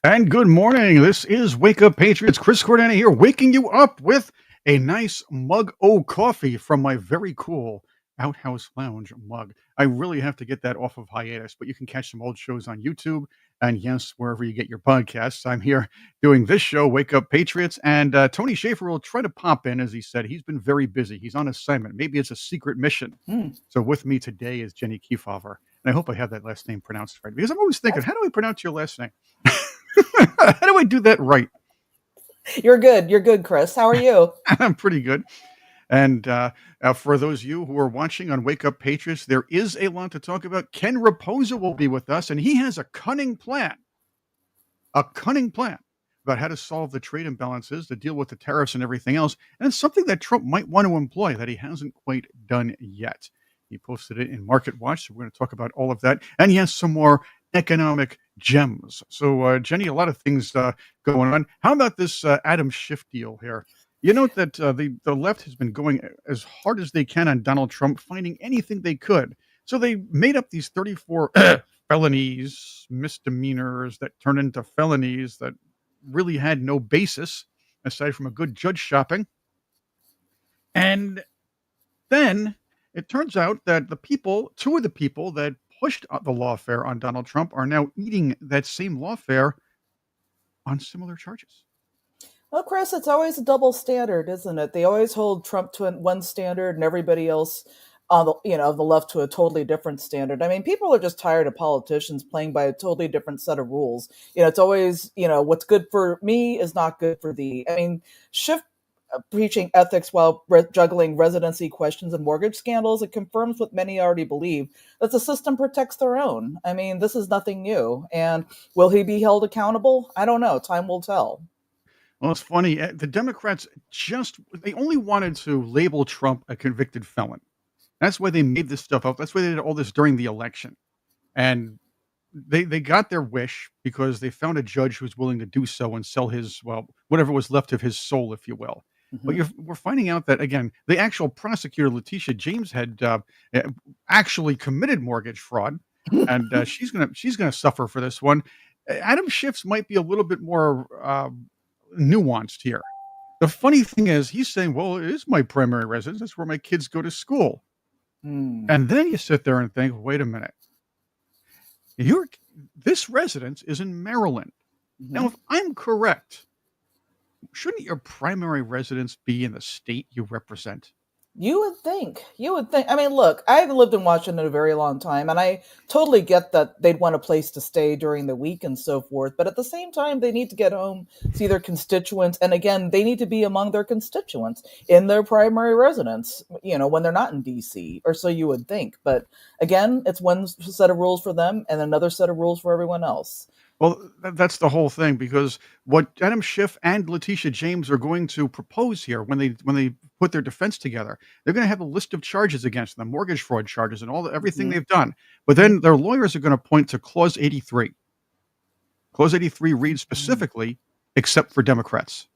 And good morning. This is Wake Up Patriots. Chris Cordani here, waking you up with a nice mug o' coffee from my very cool Outhouse Lounge mug. I really have to get that off of hiatus, but you can catch some old shows on YouTube and yes, wherever you get your podcasts. I'm here doing this show, Wake Up Patriots, and Tony Shaffer will try to pop in, as he said. He's been very busy. He's on assignment. Maybe it's a secret mission. Hmm. So with me today is Jenny Kefauver, and I hope I have that last name pronounced right because I'm always thinking, how do I pronounce your last name? How do I do that right? You're good. You're good, Chris. How are you? I'm pretty good. And for those of you who are watching on Wake Up Patriots, there is a lot to talk about. Ken Rapoza will be with us, and he has a cunning plan about how to solve the trade imbalances, to deal with the tariffs and everything else. And it's something that Trump might want to employ that he hasn't quite done yet. He posted it in Market Watch, so we're going to talk about all of that. And he has some more economic gems. So, Jenny, a lot of things going on. How about this Adam Schiff deal here? You note that the left has been going as hard as they can on Donald Trump, finding anything they could. So they made up these 34 felonies, misdemeanors that turned into felonies that really had no basis aside from a good judge shopping. And then it turns out that two of the people that pushed the lawfare on Donald Trump are now eating that same lawfare on similar charges. Well, Chris, it's always a double standard, isn't it? They always hold Trump to one standard and everybody else on the left to a totally different standard. I mean, people are just tired of politicians playing by a totally different set of rules. It's always, what's good for me is not good for thee. I mean, Schiff preaching ethics while juggling residency questions and mortgage scandals, it confirms what many already believe, that the system protects their own. I mean, this is nothing new. And will he be held accountable? I don't know. Time will tell. Well, it's funny. The Democrats they only wanted to label Trump a convicted felon. That's why they made this stuff up. That's why they did all this during the election. And they got their wish because they found a judge who was willing to do so and sell his, well, whatever was left of his soul, if you will. But we're finding out that, again, the actual prosecutor, Letitia James, had actually committed mortgage fraud, and she's gonna suffer for this one. Adam Schiff's might be a little bit more nuanced here. The funny thing is, he's saying, "Well, it is my primary residence. That's where my kids go to school." And then you sit there and think, "Wait a minute. This residence is in Maryland. Now, if I'm correct, shouldn't your primary residence be in the state you represent?" You would think. I mean, look, I've lived in Washington a very long time, and I totally get that they'd want a place to stay during the week and so forth. But at the same time, they need to get home, see their constituents. And again, they need to be among their constituents in their primary residence, when they're not in D.C., or so you would think. But again, it's one set of rules for them and another set of rules for everyone else. Well, that's the whole thing, because what Adam Schiff and Letitia James are going to propose here when they put their defense together, they're going to have a list of charges against them, mortgage fraud charges, and everything they've done. But then their lawyers are going to point to Clause 83. Clause 83 reads specifically, except for Democrats.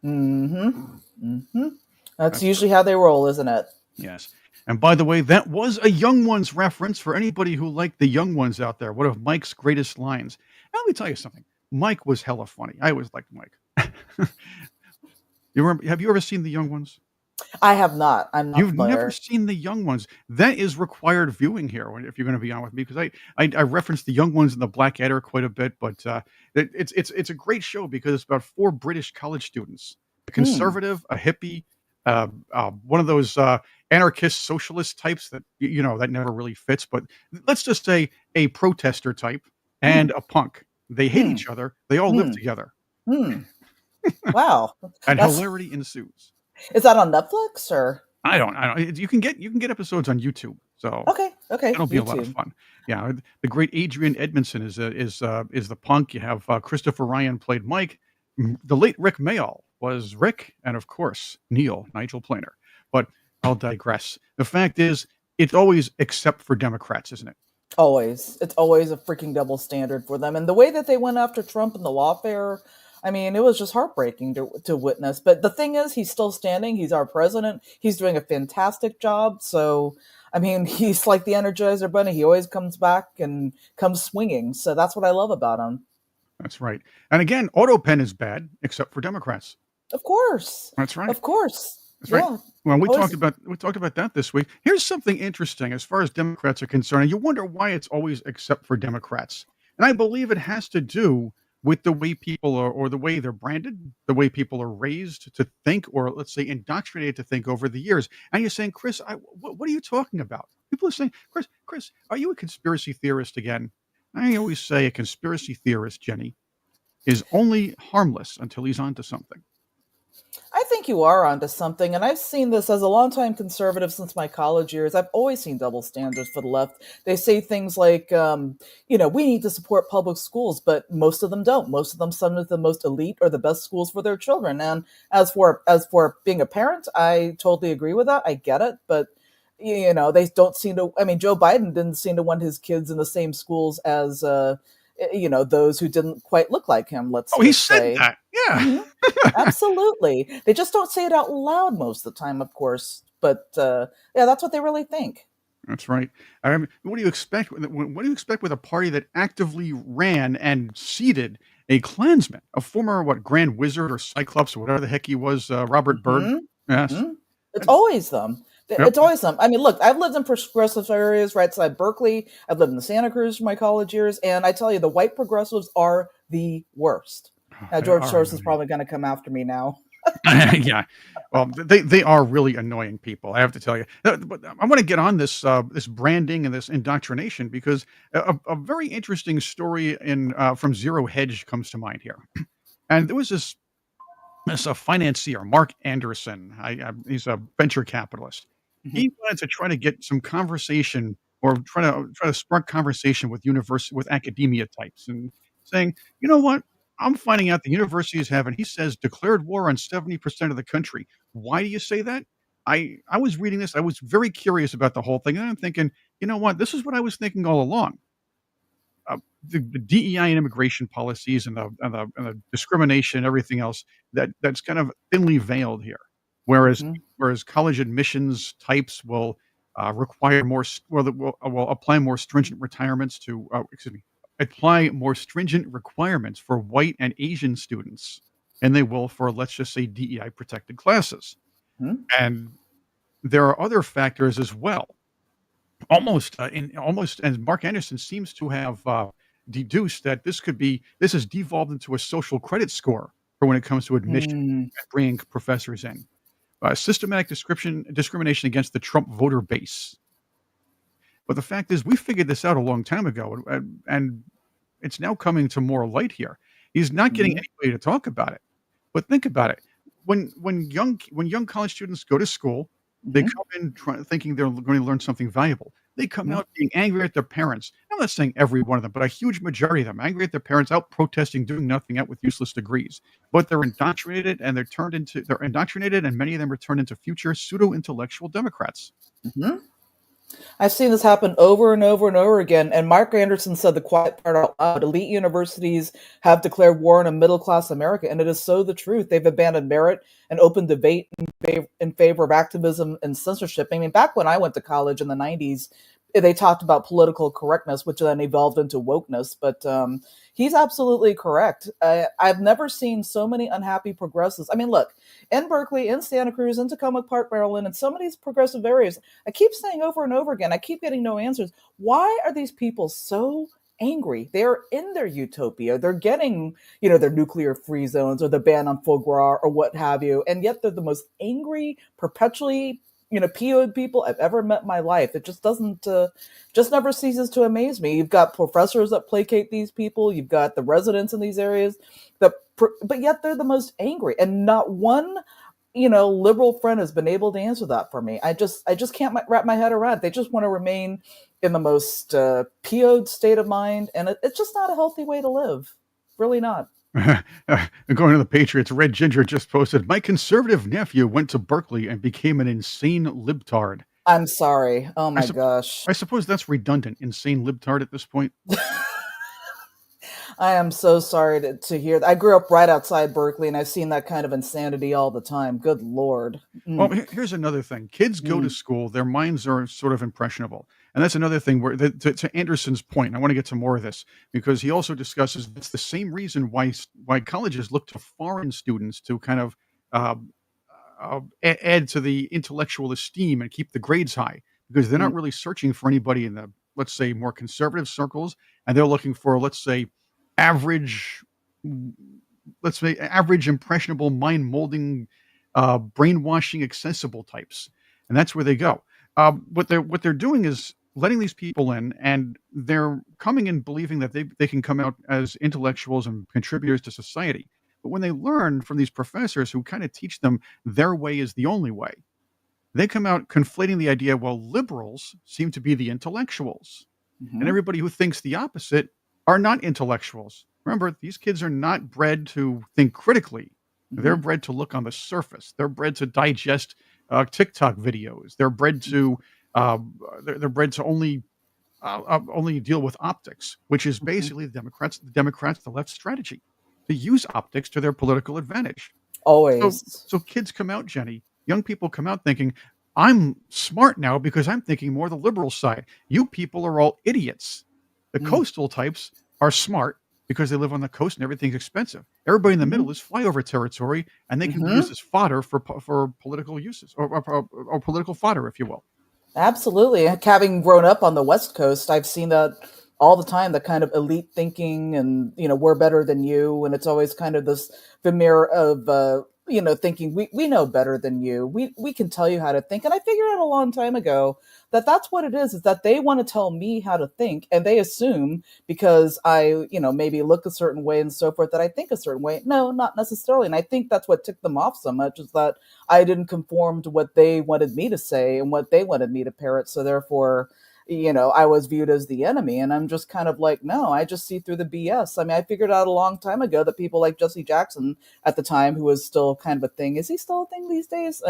That's usually how they roll, isn't it? Yes. And by the way, that was a Young Ones reference for anybody who liked the Young Ones out there. One of Mike's greatest lines. Now, let me tell you something. Mike was hella funny. I always liked Mike. Have you ever seen the Young Ones? I have not. I'm not You've familiar. never seen the Young Ones. That is required viewing here, if you're going to be on with me, because I referenced the Young Ones and the Blackadder quite a bit, but it's a great show because it's about 4 British college students: a conservative, a hippie, one of those anarchist socialist types that that never really fits, but let's just say a protester type, and a punk. They hate each other. They all live together. Wow. And hilarity ensues. Is that on Netflix or? I don't. You can get episodes on YouTube. So Okay. it'll be YouTube. a lot of fun. Yeah, the great Adrian Edmondson is the punk. You have Christopher Ryan played Mike. The late Rick Mayall was Rick, and of course Nigel Planer. But I'll digress. The fact is, it's always except for Democrats, isn't it? Always. It's always a freaking double standard for them. And the way that they went after Trump in the lawfare, I mean, it was just heartbreaking to witness. But the thing is, he's still standing. He's our president. He's doing a fantastic job. So, I mean, he's like the Energizer Bunny. He always comes back and comes swinging. So that's what I love about him. That's right. And again, auto pen is bad, except for Democrats. Of course. That's right. Of course. That's right. Yeah. Well, Always. we talked about that this week. Here's something interesting as far as Democrats are concerned, and you wonder why it's always except for Democrats. And I believe it has to do with the way people are, or the way they're branded, the way people are raised to think, or let's say indoctrinated to think over the years. And you're saying, Chris, what are you talking about? People are saying, Chris, are you a conspiracy theorist again? I always say a conspiracy theorist, Jenny, is only harmless until he's onto something. I think you are onto something, and I've seen this as a longtime conservative since my college years. I've always seen double standards for the left. They say things like, we need to support public schools, but most of them don't. Most of them send to the most elite or the best schools for their children. And as for being a parent, I totally agree with that. I get it, but they don't seem to. I mean, Joe Biden didn't seem to want his kids in the same schools as those who didn't quite look like him. Let's Oh, he just said say. that. Yeah. Mhm. Absolutely. They just don't say it out loud most of the time, of course. But yeah, that's what they really think. That's right. What do you expect? What do you expect with a party that actively ran and seated a Klansman, a former Grand Wizard or Cyclops or whatever the heck he was, Robert Byrd? Hmm. Yes. Hmm. It's always them. Yep. It's always them. I mean, look, I've lived in progressive areas right outside Berkeley. I've lived in Santa Cruz for my college years, and I tell you, the white progressives are the worst. Now, They George are Soros is annoying. probably going to come after me now. Yeah. Well, they are really annoying people, I have to tell you. But I want to get on this branding and this indoctrination because a very interesting story in from Zero Hedge comes to mind here. And there was this a financier, Mark Anderson. He's a venture capitalist. Hmm. He wanted to try to get some conversation or try to spark conversation with academia types and saying, you know what? I'm finding out the universities have, and he says, declared war on 70% of the country. Why do you say that? I was reading this. I was very curious about the whole thing. And I'm thinking, you know what? This is what I was thinking all along. The DEI and immigration policies and the discrimination and everything else that's kind of thinly veiled here. Whereas Hmm. whereas college admissions types will require more will apply more stringent retirements to excuse me apply more stringent requirements for white and Asian students and they will for let's just say DEI protected classes. Hmm. And there are other factors as well almost and Mark Anderson seems to have deduced that this has devolved into a social credit score for when it comes to admission Hmm. and bringing professors in. Systematic discrimination against the Trump voter base. But the fact is, we figured this out a long time ago, and it's now coming to more light here. He's not getting Hmm. anybody to talk about it. But think about it. When young college students go to school, they Hmm. come in thinking they're going to learn something valuable. They come Hmm. out being angry at their parents. I'm not saying every one of them, but a huge majority of them angry at their parents, out protesting, doing nothing, out with useless degrees. But they're indoctrinated, and many of them are turned into future pseudo intellectual Democrats. Hmm. I've seen this happen over and over and over again. And Mark Anderson said the quiet part out loud. Elite universities have declared war on a middle class America, and it is so the truth. They've abandoned merit and open debate in favor of activism and censorship. I mean, back when I went to college in the 90s, they talked about political correctness, which then evolved into wokeness. But he's absolutely correct. I've never seen so many unhappy progressives. I mean, look, in Berkeley, in Santa Cruz, in Tacoma Park, Maryland, in some of these progressive areas, I keep saying over and over again, I keep getting no answers. Why are these people so angry? They're in their utopia. They're getting, their nuclear free zones or the ban on foie gras or what have you. And yet they're the most angry, perpetually, PO'd people I've ever met in my life. It just doesn't, just never ceases to amaze me. You've got professors that placate these people. You've got the residents in these areas but yet they're the most angry. And not one liberal friend has been able to answer that for me. I just can't wrap my head around it. They just want to remain in the most PO'd state of mind, and it's just not a healthy way to live. Really not. Going to the Patriots, Red Ginger just posted, my conservative nephew went to Berkeley and became an insane libtard. I'm sorry. Oh I, my sup- gosh. I suppose that's redundant, insane libtard at this point. I am so sorry to hear that. I grew up right outside Berkeley, and I've seen that kind of insanity all the time. Good Lord. Well, Mm, here's another thing. Kids go to mm, school, their minds are sort of impressionable. And that's another thing where to Anderson's point, I want to get to more of this because he also discusses it's the same reason why colleges look to foreign students to kind of uh, add to the intellectual esteem and keep the grades high because they're mm, not really searching for anybody in the, let's say, more conservative circles. And they're looking for, let's say, average, let's say, average, impressionable, mind molding, brainwashing, accessible types. And that's where they go. What they're doing is letting these people in, and they're coming in believing that they can come out as intellectuals and contributors to society. But when they learn from these professors who kind of teach them their way is the only way, they come out conflating the idea, well, liberals seem to be the intellectuals, and mhm, everybody who thinks the opposite are not intellectuals. Remember, these kids are not bred to think critically. They're mhm, bred to look on the surface. They're bred to digest TikTok videos. They're bred to they're bred to only deal with optics, which is mhm. basically the left's strategy to use optics to their political advantage. So Always. so kids come out, Jenny, young people come out thinking, "I'm smart now because I'm thinking more the liberal side. You people are all idiots." The Mm, coastal types are smart because they live on the coast and everything's expensive. Everybody in the middle mhm, is flyover territory, and they can be used mhm. as fodder for political uses or political fodder, if you will. Absolutely. Having grown up on the West Coast, I've seen that all the time, the kind of elite thinking and, we're better than you. And it's always kind of this veneer of, thinking we know better than you. We can tell you how to think. And I figured out a long time ago that that's what it is that they want to tell me how to think. And they assume because I, maybe look a certain way and so forth that I think a certain way. No, not necessarily. And I think that's what ticked them off so much is that I didn't conform to what they wanted me to say and what they wanted me to parrot. So therefore, I was viewed as the enemy. And I'm just kind of like, no, I just see through the BS. I mean, I figured out a long time ago that people like Jesse Jackson at the time, who was still kind of a thing. Is he still a thing these days?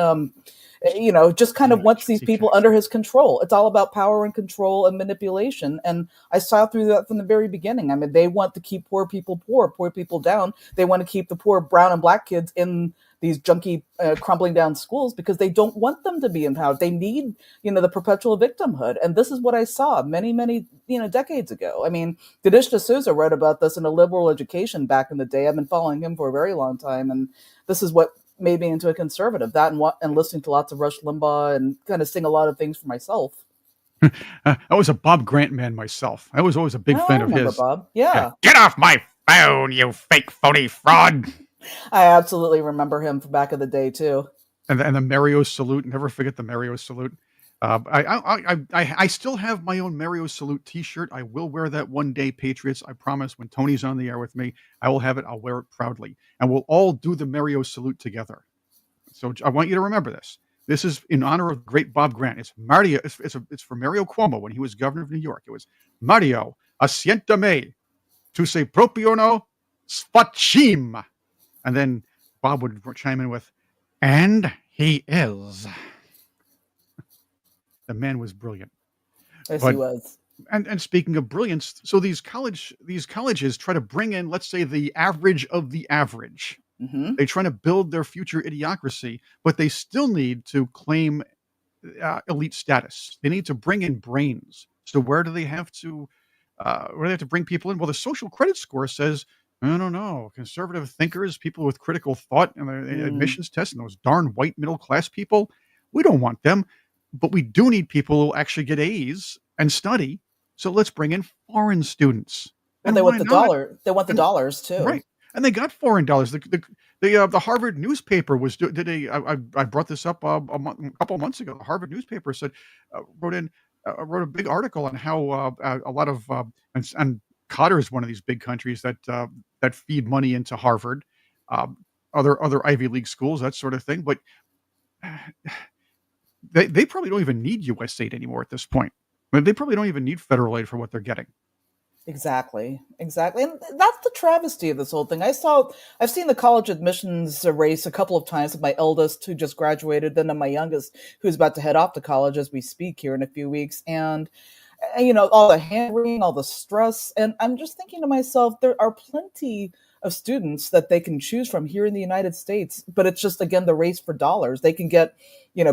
Just kind of Yeah, wants these Jesse people under Jackson. his control. It's all about power and control and manipulation. And I saw through that from the very beginning. I mean, they want to keep poor people down. They want to keep the poor brown and black kids in these junky, crumbling down schools because they don't want them to be empowered. They need, the perpetual victimhood. And this is what I saw many, many, decades ago. I mean, Dinesh D'Souza wrote about this in A Liberal Education back in the day. I've been following him for a very long time. And this is what made me into a conservative. That and listening to lots of Rush Limbaugh and kind of sing a lot of things for myself. I was a Bob Grant man myself. I was always a big Oh, I fan of remember his. Bob. Yeah, Yeah, get off my phone, you fake phony fraud. I absolutely remember him from back in the day too. And the Mario salute. Never forget the Mario salute. I still have my own Mario salute T-shirt. I will wear that one day, Patriots. I promise. When Tony's on the air with me, I will have it. I'll wear it proudly, and we'll all do the Mario salute together. So I want you to remember this. This is in honor of great Bob Grant. It's Mario. It's for Mario Cuomo when he was governor of New York. It was Mario assiéntame tu sei proprio no spacim, and then Bob would chime in with, and he is. The man was brilliant. Yes, he But was. and speaking of brilliance, so these colleges try to bring in, let's say, the average of the average. Hmm. They try to build their future idiocracy, but they still need to claim elite status. They need to bring in brains. So where do they have to bring people in? Well, the social credit score says, I don't know, conservative thinkers, people with critical thought, and the Mm. admissions tests, and those darn white middle class people. We don't want them, but we do need people who actually get A's and study. So let's bring in foreign students. Well, And they want why the not? dollar. They want the And dollars too. right. And they got foreign dollars. The Harvard newspaper was did I brought this up a couple of months ago. The Harvard newspaper said wrote a big article on how a lot of and Qatar is one of these big countries that feed money into Harvard, um, other Ivy League schools, that sort of thing. But they probably don't even need U.S. aid anymore at this point. I mean, they probably don't even need federal aid for what they're getting. Exactly, exactly, and that's the travesty of this whole thing. I've seen the college admissions race a couple of times with my eldest, who just graduated, then my youngest, who's about to head off to college as we speak here in a few weeks, and all the hand wringing, all the stress, and I'm just thinking to myself, there are plenty of students that they can choose from here in the United States, but it's just again the race for dollars. They can get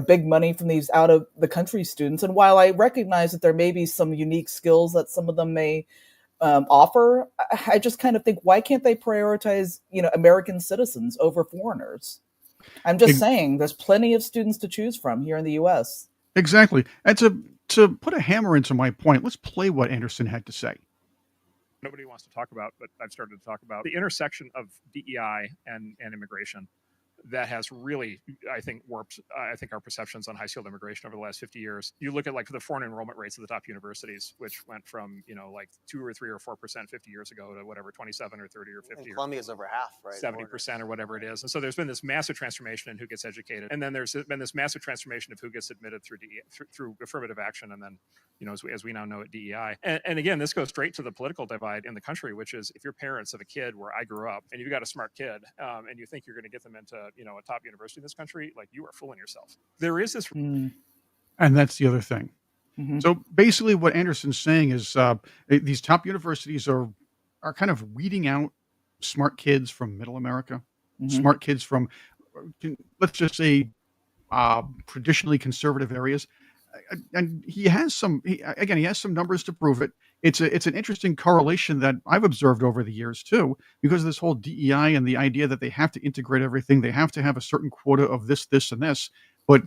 big money from these out of the country students, and while I recognize that there may be some unique skills that some of them may offer, I just kind of think, why can't they prioritize American citizens over foreigners? I'm just E- saying, there's plenty of students to choose from here in the U.S. Exactly. And to put a hammer into my point, let's play what Anderson had to say. Nobody wants to talk about, but I've started to talk about the intersection of DEI and immigration that has really, I think, warped, I think, our perceptions on high skilled immigration over the last 50 years. You look at like the foreign enrollment rates of the top universities, which went from, like 2 or 3 or 4% 50 years ago to whatever, 27 or 30 or 50. And Columbia's over half, right? 70% or whatever it is. And so there's been this massive transformation in who gets educated. And then there's been this massive transformation of who gets admitted through affirmative action. And then, as we now know at DEI. And again, this goes straight to the political divide in the country, which is if you're parents of a kid where I grew up and you've got a smart kid and you think you're going to get them into, a top university in this country, like you are fooling yourself. There is this. And that's the other thing. Mm-hmm. So basically what Anderson's saying is these top universities are kind of weeding out smart kids from middle America, smart kids from, let's just say, traditionally conservative areas. And he has some numbers to prove it. It's an interesting correlation that I've observed over the years too, because of this whole DEI and the idea that they have to integrate everything. They have to have a certain quota of this, and this. But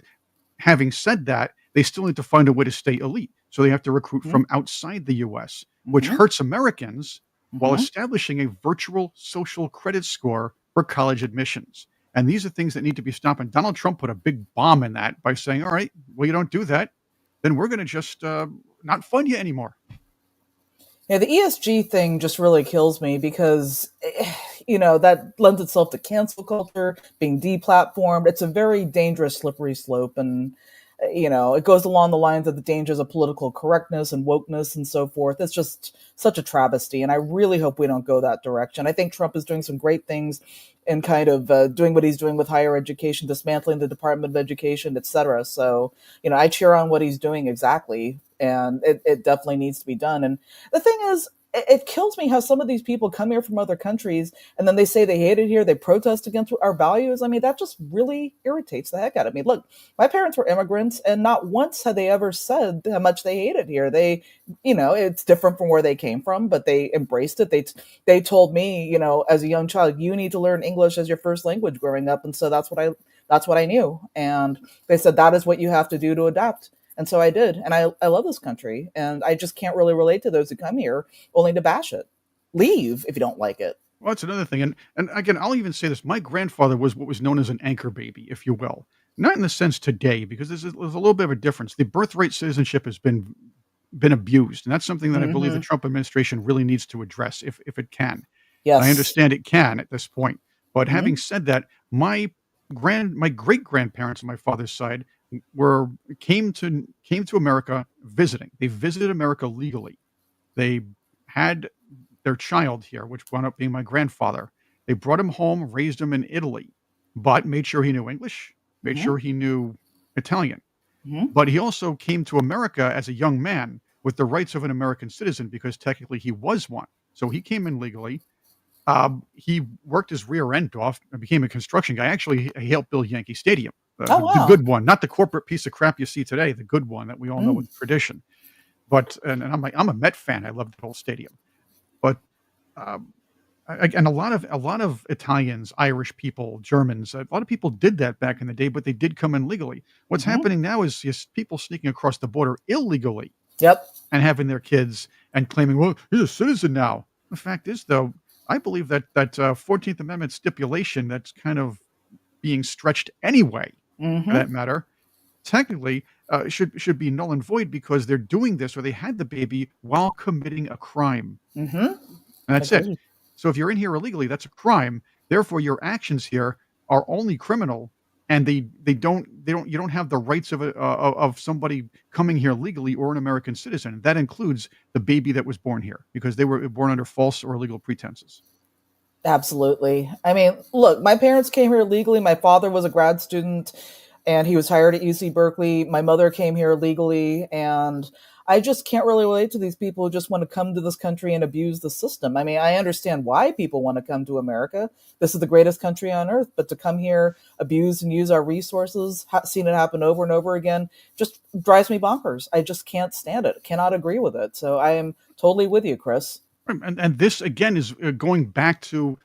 having said that, they still need to find a way to stay elite. So they have to recruit from outside the U.S., which hurts Americans while establishing a virtual social credit score for college admissions. And these are things that need to be stopped. And Donald Trump put a big bomb in that by saying, all right, well, you don't do that, then we're going to just not fund you anymore. Yeah, the ESG thing just really kills me because, that lends itself to cancel culture, being deplatformed. It's a very dangerous, slippery slope. And, it goes along the lines of the dangers of political correctness and wokeness and so forth. It's just such a travesty. And I really hope we don't go that direction. I think Trump is doing some great things and kind of doing what he's doing with higher education, dismantling the Department of Education, et cetera. So, I cheer on what he's doing exactly. And it definitely needs to be done. And the thing is, it kills me how some of these people come here from other countries and then they say they hate it here. They protest against our values. I mean, that just really irritates the heck out of me. Look, my parents were immigrants and not once had they ever said how much they hate it here. They, it's different from where they came from, but they embraced it. They told me, as a young child, you need to learn English as your first language growing up. And so that's what I knew. And they said, that is what you have to do to adapt. And so I did. And I love this country. And I just can't really relate to those who come here only to bash it. Leave if you don't like it. Well, that's another thing. And again, I'll even say this. My grandfather was what was known as an anchor baby, if you will. Not in the sense today, because there's a little bit of a difference. The birthright citizenship has been abused. And that's something that I believe the Trump administration really needs to address if it can. Yes. I understand it can at this point. But having said that, my great grandparents on my father's side came to America visiting. They visited America legally. They had their child here, which wound up being my grandfather. They brought him home, raised him in Italy, but made sure he knew English, made sure he knew Italian. But he also came to America as a young man with the rights of an American citizen because technically he was one. So he came in legally. He worked his rear end off and became a construction guy. Actually, he helped build Yankee Stadium. The good one, not the corporate piece of crap you see today, the good one that we all know with tradition. But and I'm a Met fan. I love the whole stadium. But and a lot of Italians, Irish people, Germans, a lot of people did that back in the day, but they did come in legally. What's happening now is people sneaking across the border illegally. Yep. And having their kids and claiming, well, he's a citizen now. The fact is, though, I believe that 14th Amendment stipulation that's kind of being stretched anyway, for that matter, technically should be null and void because they're doing this or they had the baby while committing a crime. And that's it. So if you're in here illegally, that's a crime. Therefore, your actions here are only criminal and they don't you don't have the rights of somebody coming here legally or an American citizen. That includes the baby that was born here because they were born under false or illegal pretenses. Absolutely. I mean, look, my parents came here legally. My father was a grad student and he was hired at UC Berkeley. My mother came here legally, and I just can't really relate to these people who just want to come to this country and abuse the system. I mean, I understand why people want to come to America. This is the greatest country on earth, but to come here, abuse and use our resources, seen it happen over and over again, just drives me bonkers. I just can't stand it. Cannot agree with it. So I am totally with you, Chris. And this again is uh, going back to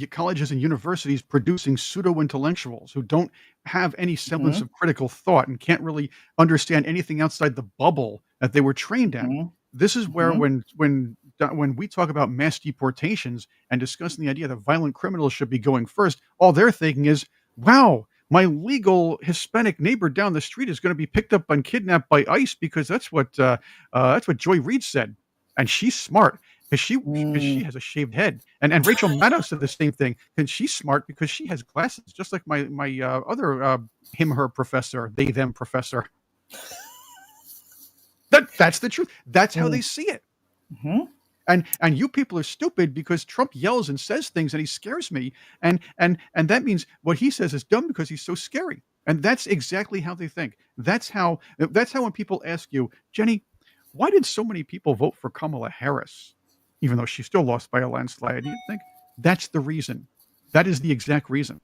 colleges and universities producing pseudo intellectuals who don't have any semblance Hmm. of critical thought and can't really understand anything outside the bubble that they were trained in. Hmm. This is where Hmm. when we talk about mass deportations and discussing the idea that violent criminals should be going first, all they're thinking is, "Wow, my legal Hispanic neighbor down the street is going to be picked up and kidnapped by ICE because that's what Joy Reid said, and she's smart because she has a shaved head." And Rachel Maddow said the same thing, and she's smart because she has glasses, just like my other him her professor, they them professor. That's the truth. That's how they see it. Hmm. And you people are stupid because Trump yells and says things and he scares me. And that means what he says is dumb because he's so scary. And that's exactly how they think. That's how when people ask you, Jenny, why did so many people vote for Kamala Harris, even though she still lost by a landslide? You think that's the reason. That is the exact reason.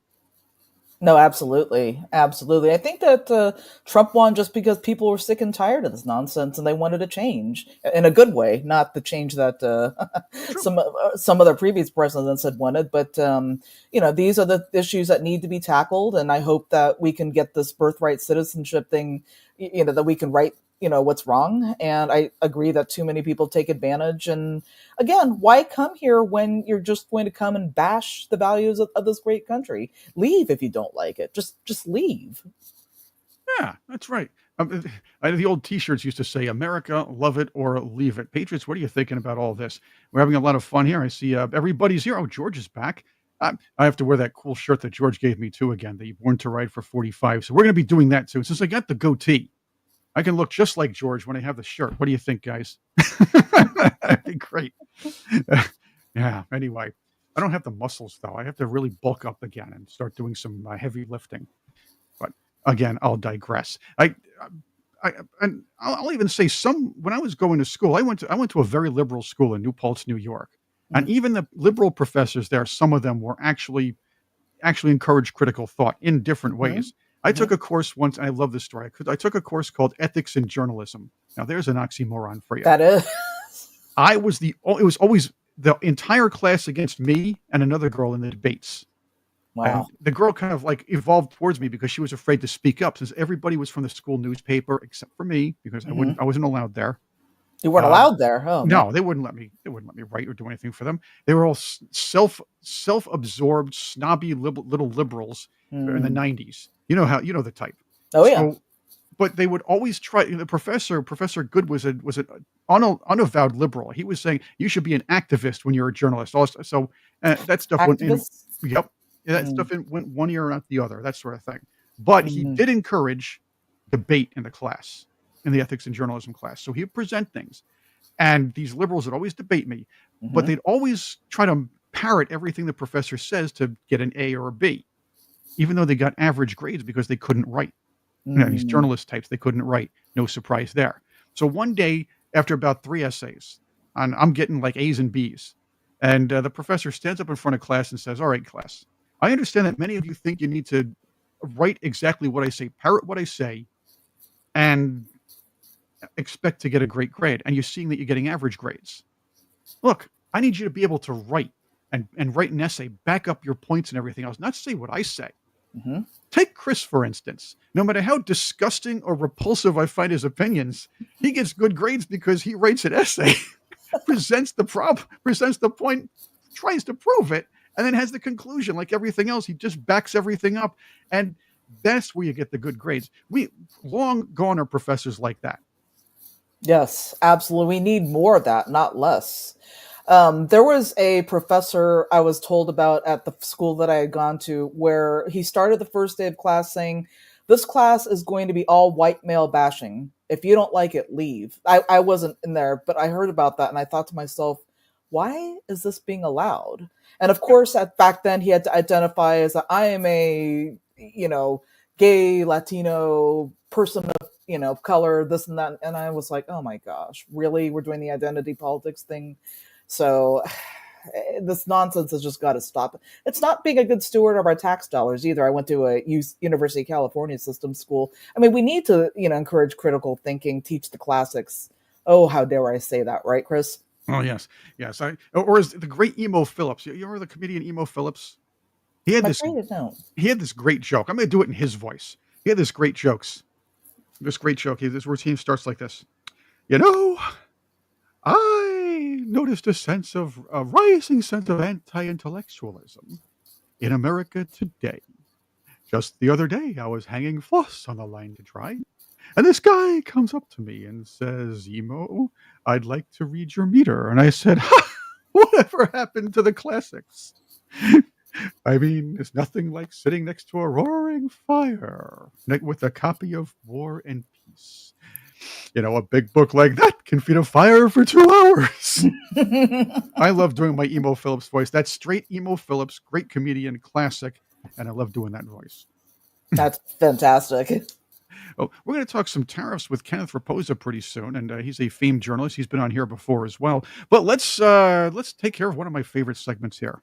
No, absolutely. Absolutely. I think that Trump won just because people were sick and tired of this nonsense and they wanted a change in a good way, not the change that True. some other previous presidents had wanted. But, these are the issues that need to be tackled. And I hope that we can get this birthright citizenship thing, that we can right, what's wrong. And I agree that too many people take advantage. And again, why come here when you're just going to come and bash the values of this great country? Leave if you don't like it. Just leave. Yeah, that's right. The old T-shirts used to say, "America, love it or leave it." Patriots, what are you thinking about all this? We're having a lot of fun here. I see everybody's here. Oh, George is back. I have to wear that cool shirt that George gave me too again. The Born to Ride for 45. So we're going to be doing that too. Since I got the goatee, I can look just like George when I have the shirt. What do you think, guys? That'd be great. Yeah. Anyway, I don't have the muscles though. I have to really bulk up again and start doing some heavy lifting. But again, I'll digress. And I'll even say some. When I was going to school, I went to a very liberal school in New Paltz, New York, and Mhm. even the liberal professors there, some of them were actually encourage critical thought in different Mhm. ways. I took Mhm. a course once, and I love this story. I took a course called Ethics in Journalism. Now, there's an oxymoron for you. That is. It was always the entire class against me and another girl in the debates. Wow. And the girl kind of like evolved towards me because she was afraid to speak up since everybody was from the school newspaper except for me because Mhm. I wasn't allowed there. You weren't Uh, allowed there. Oh man. no, they wouldn't let me write or do anything for them. They were all self-absorbed, snobby little liberals in the Mm. 90s. You know the type. Oh yeah. So, but they would always try. The Professor Good was an unavowed liberal. He was saying you should be an activist when you're a journalist. Also, so that stuff went in. Activists. Yep, that Mm. stuff went one ear and out the other. That sort of thing. But he Mhm. did encourage debate in the class, in the ethics and journalism class. So he would present things, and these liberals would always debate me, but Mhm. they'd always try to parrot everything the professor says to get an A or a B, even though they got average grades because they couldn't write. These Mm. journalist types, they couldn't write. No surprise there. So one day, after about 3 essays, and I'm getting like A's and B's, and the professor stands up in front of class and says, "All right, class, I understand that many of you think you need to write exactly what I say, parrot what I say, and expect to get a great grade, and you're seeing that you're getting average grades. Look, I need you to be able to write and write an essay, back up your points and everything else, not say what I say. Mhm. Take Chris, for instance. No matter how disgusting or repulsive I find his opinions, he gets good grades because he writes an essay, presents the point, tries to prove it, and then has the conclusion. Like everything else, he just backs everything up. And that's where you get the good grades. We long gone are professors like that. Yes, absolutely. We need more of that, not less. There was a professor I was told about at the school that I had gone to where he started the first day of class saying, "This class is going to be all white male bashing. If you don't like it, leave." I wasn't in there, but I heard about that and I thought to myself, why is this being allowed? And of course, back then he had to identify as I am a, gay Latino person of, color, this and that. And I was like, oh my gosh, really? We're doing the identity politics thing. So this nonsense has just got to stop. It's not being a good steward of our tax dollars either. I went to a University of California system school. I mean, we need to, encourage critical thinking, teach the classics. Oh, how dare I say that, right, Chris? Oh yes. Or is the great Emo Phillips? You remember the comedian Emo Phillips? He had I'm this. afraid I don't. He had this great joke. I'm going to do it in his voice. He had this great jokes. This great joke. This routine starts like this. I noticed a rising sense of anti-intellectualism in America today. Just the other day, I was hanging floss on the line to dry, and this guy comes up to me and says, "Emo, I'd like to read your meter." And I said, "Whatever happened to the classics? I mean, it's nothing like sitting next to a roaring fire with a copy of War and Peace. A big book like that can feed a fire for 2 hours." I love doing my Emo Phillips voice. That's straight Emo Phillips, great comedian, classic, and I love doing that voice. That's fantastic. Oh, we're going to talk some tariffs with Kenneth Rapoza pretty soon, and he's a famed journalist. He's been on here before as well. But let's take care of one of my favorite segments here.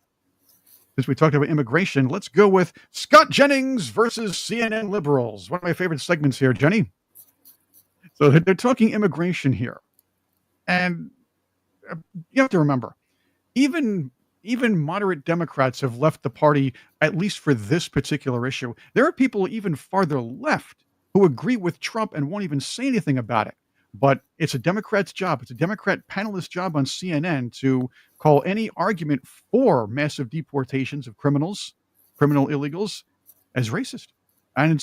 Since we talked about immigration, let's go with Scott Jennings versus CNN liberals. One of my favorite segments here, Jenny. So they're talking immigration here. And you have to remember, even moderate Democrats have left the party, at least for this particular issue. There are people even farther left who agree with Trump and won't even say anything about it. But it's a Democrat's job. It's a Democrat panelist job on CNN to call any argument for massive deportations of criminal illegals, as racist. And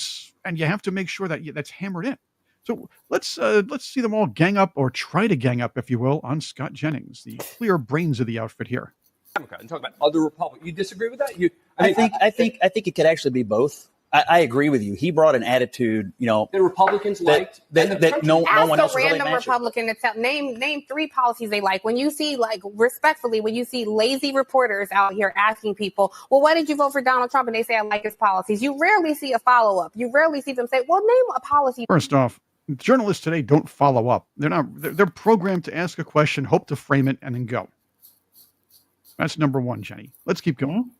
you have to make sure that that's hammered in. So let's see them all gang up, or try to gang up, if you will, on Scott Jennings, the clear brains of the outfit here. Democrat and talk about other Republicans. You disagree with that? I think it could actually be both. I agree with you. He brought an attitude, the Republicans liked that no one else really random matched. Republican to tell name 3 policies they like. When you see, respectfully, when you see lazy reporters out here asking people, well, why did you vote for Donald Trump? And they say, I like his policies. You rarely see a follow up. You rarely see them say, well, name a policy. First off, journalists today don't follow up. They're programmed to ask a question, hope to frame it, and then go. That's number one, Jenny. Let's keep going.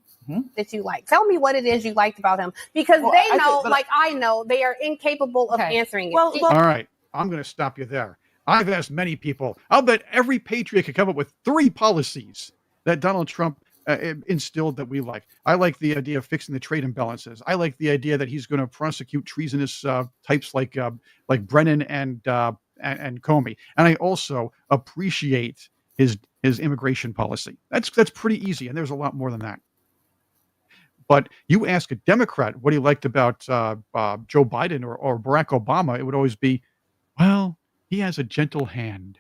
That you like. Tell me what it is you liked about him, because they know, I know, they are incapable of answering it. All right, I'm going to stop you there. I've asked many people. I'll bet every patriot could come up with 3 policies that Donald Trump instilled that we like. I like the idea of fixing the trade imbalances. I like the idea that he's going to prosecute treasonous types like Brennan and Comey. And I also appreciate his immigration policy. That's pretty easy, and there's a lot more than that. But you ask a Democrat what he liked about Joe Biden or Barack Obama, it would always be, well, he has a gentle hand.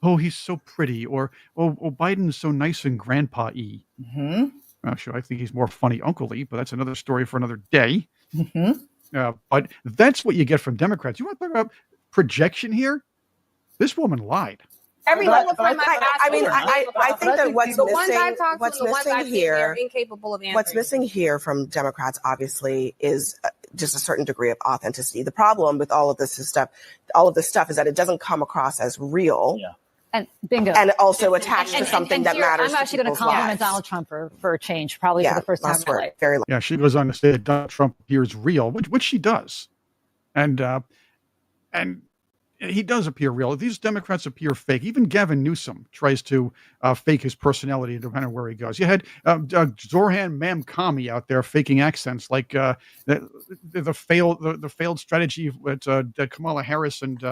Oh, he's so pretty. Or, oh, Biden's so nice and grandpa-y. Well, sure, I think he's more funny uncle-y, but that's another story for another day. But that's what you get from Democrats. You want to talk about projection here? This woman lied. I think that what's missing here from Democrats obviously is just a certain degree of authenticity. The problem with all of this stuff is that it doesn't come across as real. Yeah. And bingo. And also attached to something that matters. I'm actually going to compliment Donald Trump for a change, probably for the first time in my life. Very yeah, she goes on to say that Donald Trump appears real, which she does. And he does appear real. These Democrats appear fake. Even Gavin Newsom tries to fake his personality depending on where he goes. You had Zoran Mamkami out there faking accents, like the failed strategy that Kamala Harris and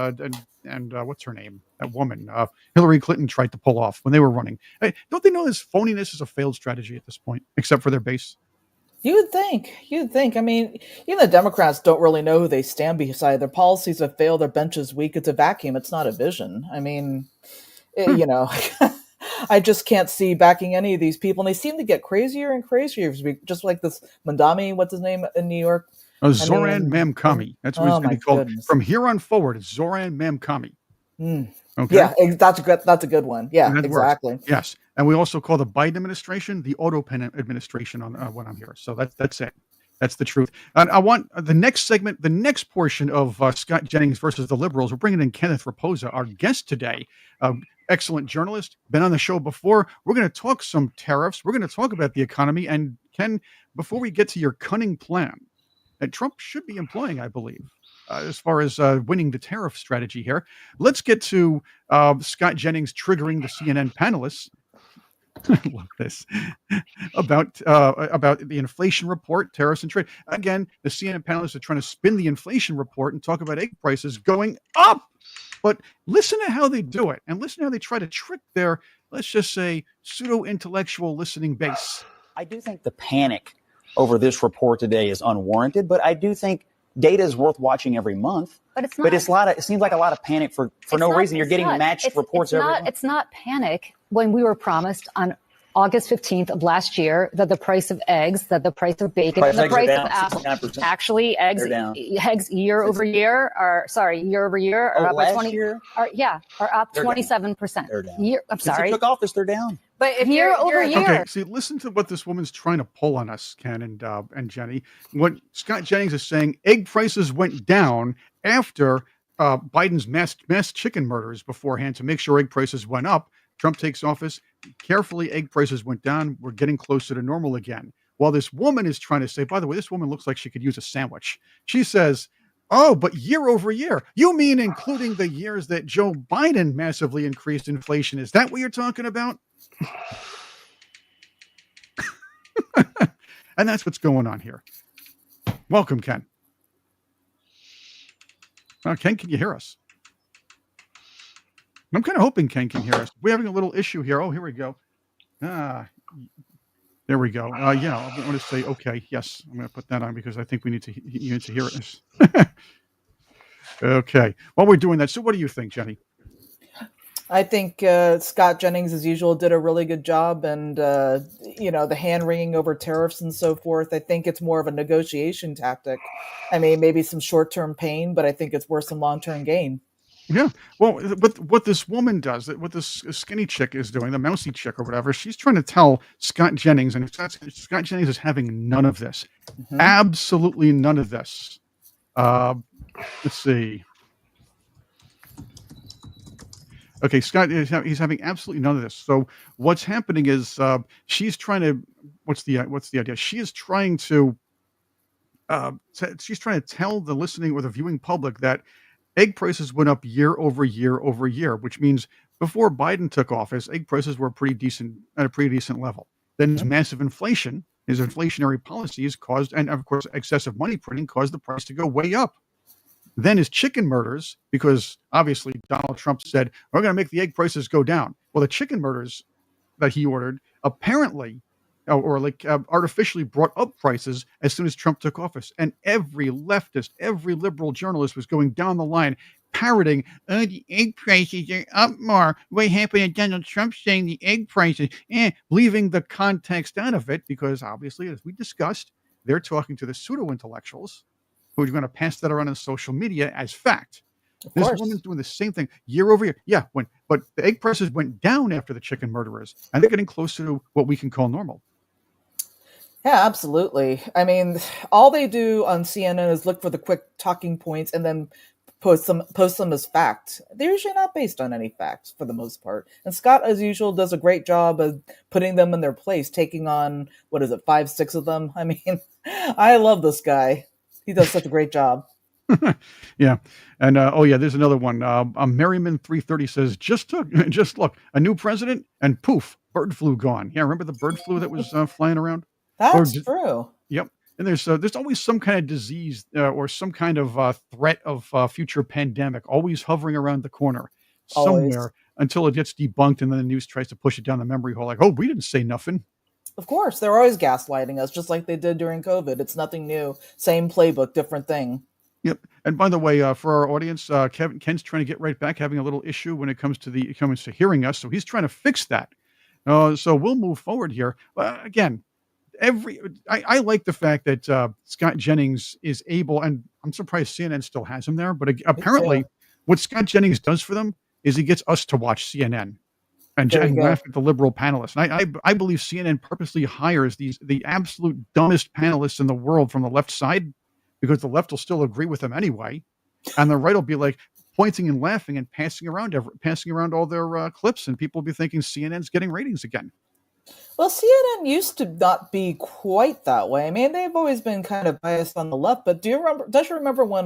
what's her name? That woman, Hillary Clinton, tried to pull off when they were running. Don't they know this phoniness is a failed strategy at this point, except for their base? You'd think. I mean, even the Democrats don't really know who they stand beside. Their policies have failed. Their bench is weak. It's a vacuum. It's not a vision. I mean, I just can't see backing any of these people, and they seem to get crazier and crazier. Just like this Mandami, what's his name in New York? Zoran Mamkami. That's what he's going to be called goodness. from here on forward. It's Zoran Mamkami. Okay. Yeah, that's a good one. Yeah, exactly. Works. Yes, and we also call the Biden administration the auto pen administration on when I'm here. So that's it. That's the truth. And I want the next segment, the next portion of Scott Jennings versus the liberals. We're bringing in Kenneth Rapoza, our guest today. Excellent journalist, been on the show before. We're going to talk some tariffs. We're going to talk about the economy. And Ken, before we get to your cunning plan that Trump should be employing, I believe, as far as winning the tariff strategy here, let's get to Scott Jennings triggering the CNN panelists. I love this about the inflation report, tariffs and trade. Again, the CNN panelists are trying to spin the inflation report and talk about egg prices going up. But listen to how they do it, and listen to how they try to trick their, let's just say, pseudo-intellectual listening base. I do think the panic over this report today is unwarranted, but I do think data is worth watching every month. But it's not. But it seems like a lot of panic for no reason. You're getting matched reports every month. It's not panic when we were promised on August 15th of last year that the price of eggs, that the price of bacon, and the price of apples, actually eggs year over year are up by 20 year? Are up 27%. They're down. I'm sorry. Since it took office, they're down. But if year over year. Okay, see, listen to what this woman's trying to pull on us, Ken and Jenny. What Scott Jennings is saying, egg prices went down after Biden's mass chicken murders beforehand to make sure egg prices went up. Trump takes office. Carefully, egg prices went down. We're getting closer to normal again. While this woman is trying to say, by the way, this woman looks like she could use a sandwich. She says, oh, but year over year. You mean including the years that Joe Biden massively increased inflation? Is that what you're talking about? And that's what's going on here. Welcome, Ken. Ken, can you hear us? I'm kind of hoping Ken can hear us. We're having a little issue here. Oh, here we go. There we go. I want to say, okay, yes, I'm going to put that on because I think you need to hear us. Okay. While we're doing that, so what do you think, Jenny? I think Scott Jennings, as usual, did a really good job. And, the hand-wringing over tariffs and so forth, I think it's more of a negotiation tactic. I mean, maybe some short-term pain, but I think it's worth some long-term gain. Yeah. Well, what this woman does, what this skinny chick is doing, the mousy chick or whatever, she's trying to tell Scott Jennings, and Scott Jennings is having none of this. Mm-hmm. Absolutely none of this. Let's see. Okay, Scott, he's having absolutely none of this. So what's happening is she's trying to, what's the idea? She is trying to, tell the listening or the viewing public that egg prices went up year over year over year, which means before Biden took office, egg prices were at a pretty decent level. Then his massive inflation, his inflationary policies caused, and of course, excessive money printing caused the price to go way up. Then his chicken murders, because obviously Donald Trump said, we're going to make the egg prices go down. Well, the chicken murders that he ordered apparently artificially brought up prices as soon as Trump took office. And every leftist, every liberal journalist was going down the line parroting, the egg prices are up more. What happened to Donald Trump saying the egg prices, leaving the context out of it, because obviously, as we discussed, they're talking to the pseudo-intellectuals who are going to pass that around on social media as fact. This woman's doing the same thing year over year. Yeah, but the egg prices went down after the chicken murderers, and they're getting closer to what we can call normal. Yeah, absolutely. I mean, all they do on CNN is look for the quick talking points and then post them as fact. They're usually not based on any facts for the most part. And Scott, as usual, does a great job of putting them in their place, taking on, 5, 6 of them. I mean, I love this guy. He does such a great job. Yeah. And there's another one. Merriman 330 says, just look, a new president and poof, bird flu gone. Yeah, remember the bird flu that was flying around? That's true. Yep. And there's always some kind of disease or some kind of threat of future pandemic always hovering around the corner somewhere until it gets debunked, and then the news tries to push it down the memory hole like, oh, we didn't say nothing. Of course, they're always gaslighting us, just like they did during COVID. It's nothing new. Same playbook, different thing. Yep. And by the way, for our audience, Ken's trying to get right back, having a little issue when it comes to hearing us. So he's trying to fix that. So we'll move forward here. Again, I like the fact that Scott Jennings is able, and I'm surprised CNN still has him there. But Me too. apparently, what Scott Jennings does for them is he gets us to watch CNN There you and go. laugh at the liberal panelists. And I believe CNN purposely hires the absolute dumbest panelists in the world from the left side because the left will still agree with them anyway, and the right will be like pointing and laughing and passing around all their clips, and people will be thinking CNN's getting ratings again. Well, CNN used to not be quite that way. I mean, they've always been kind of biased on the left. But does you remember when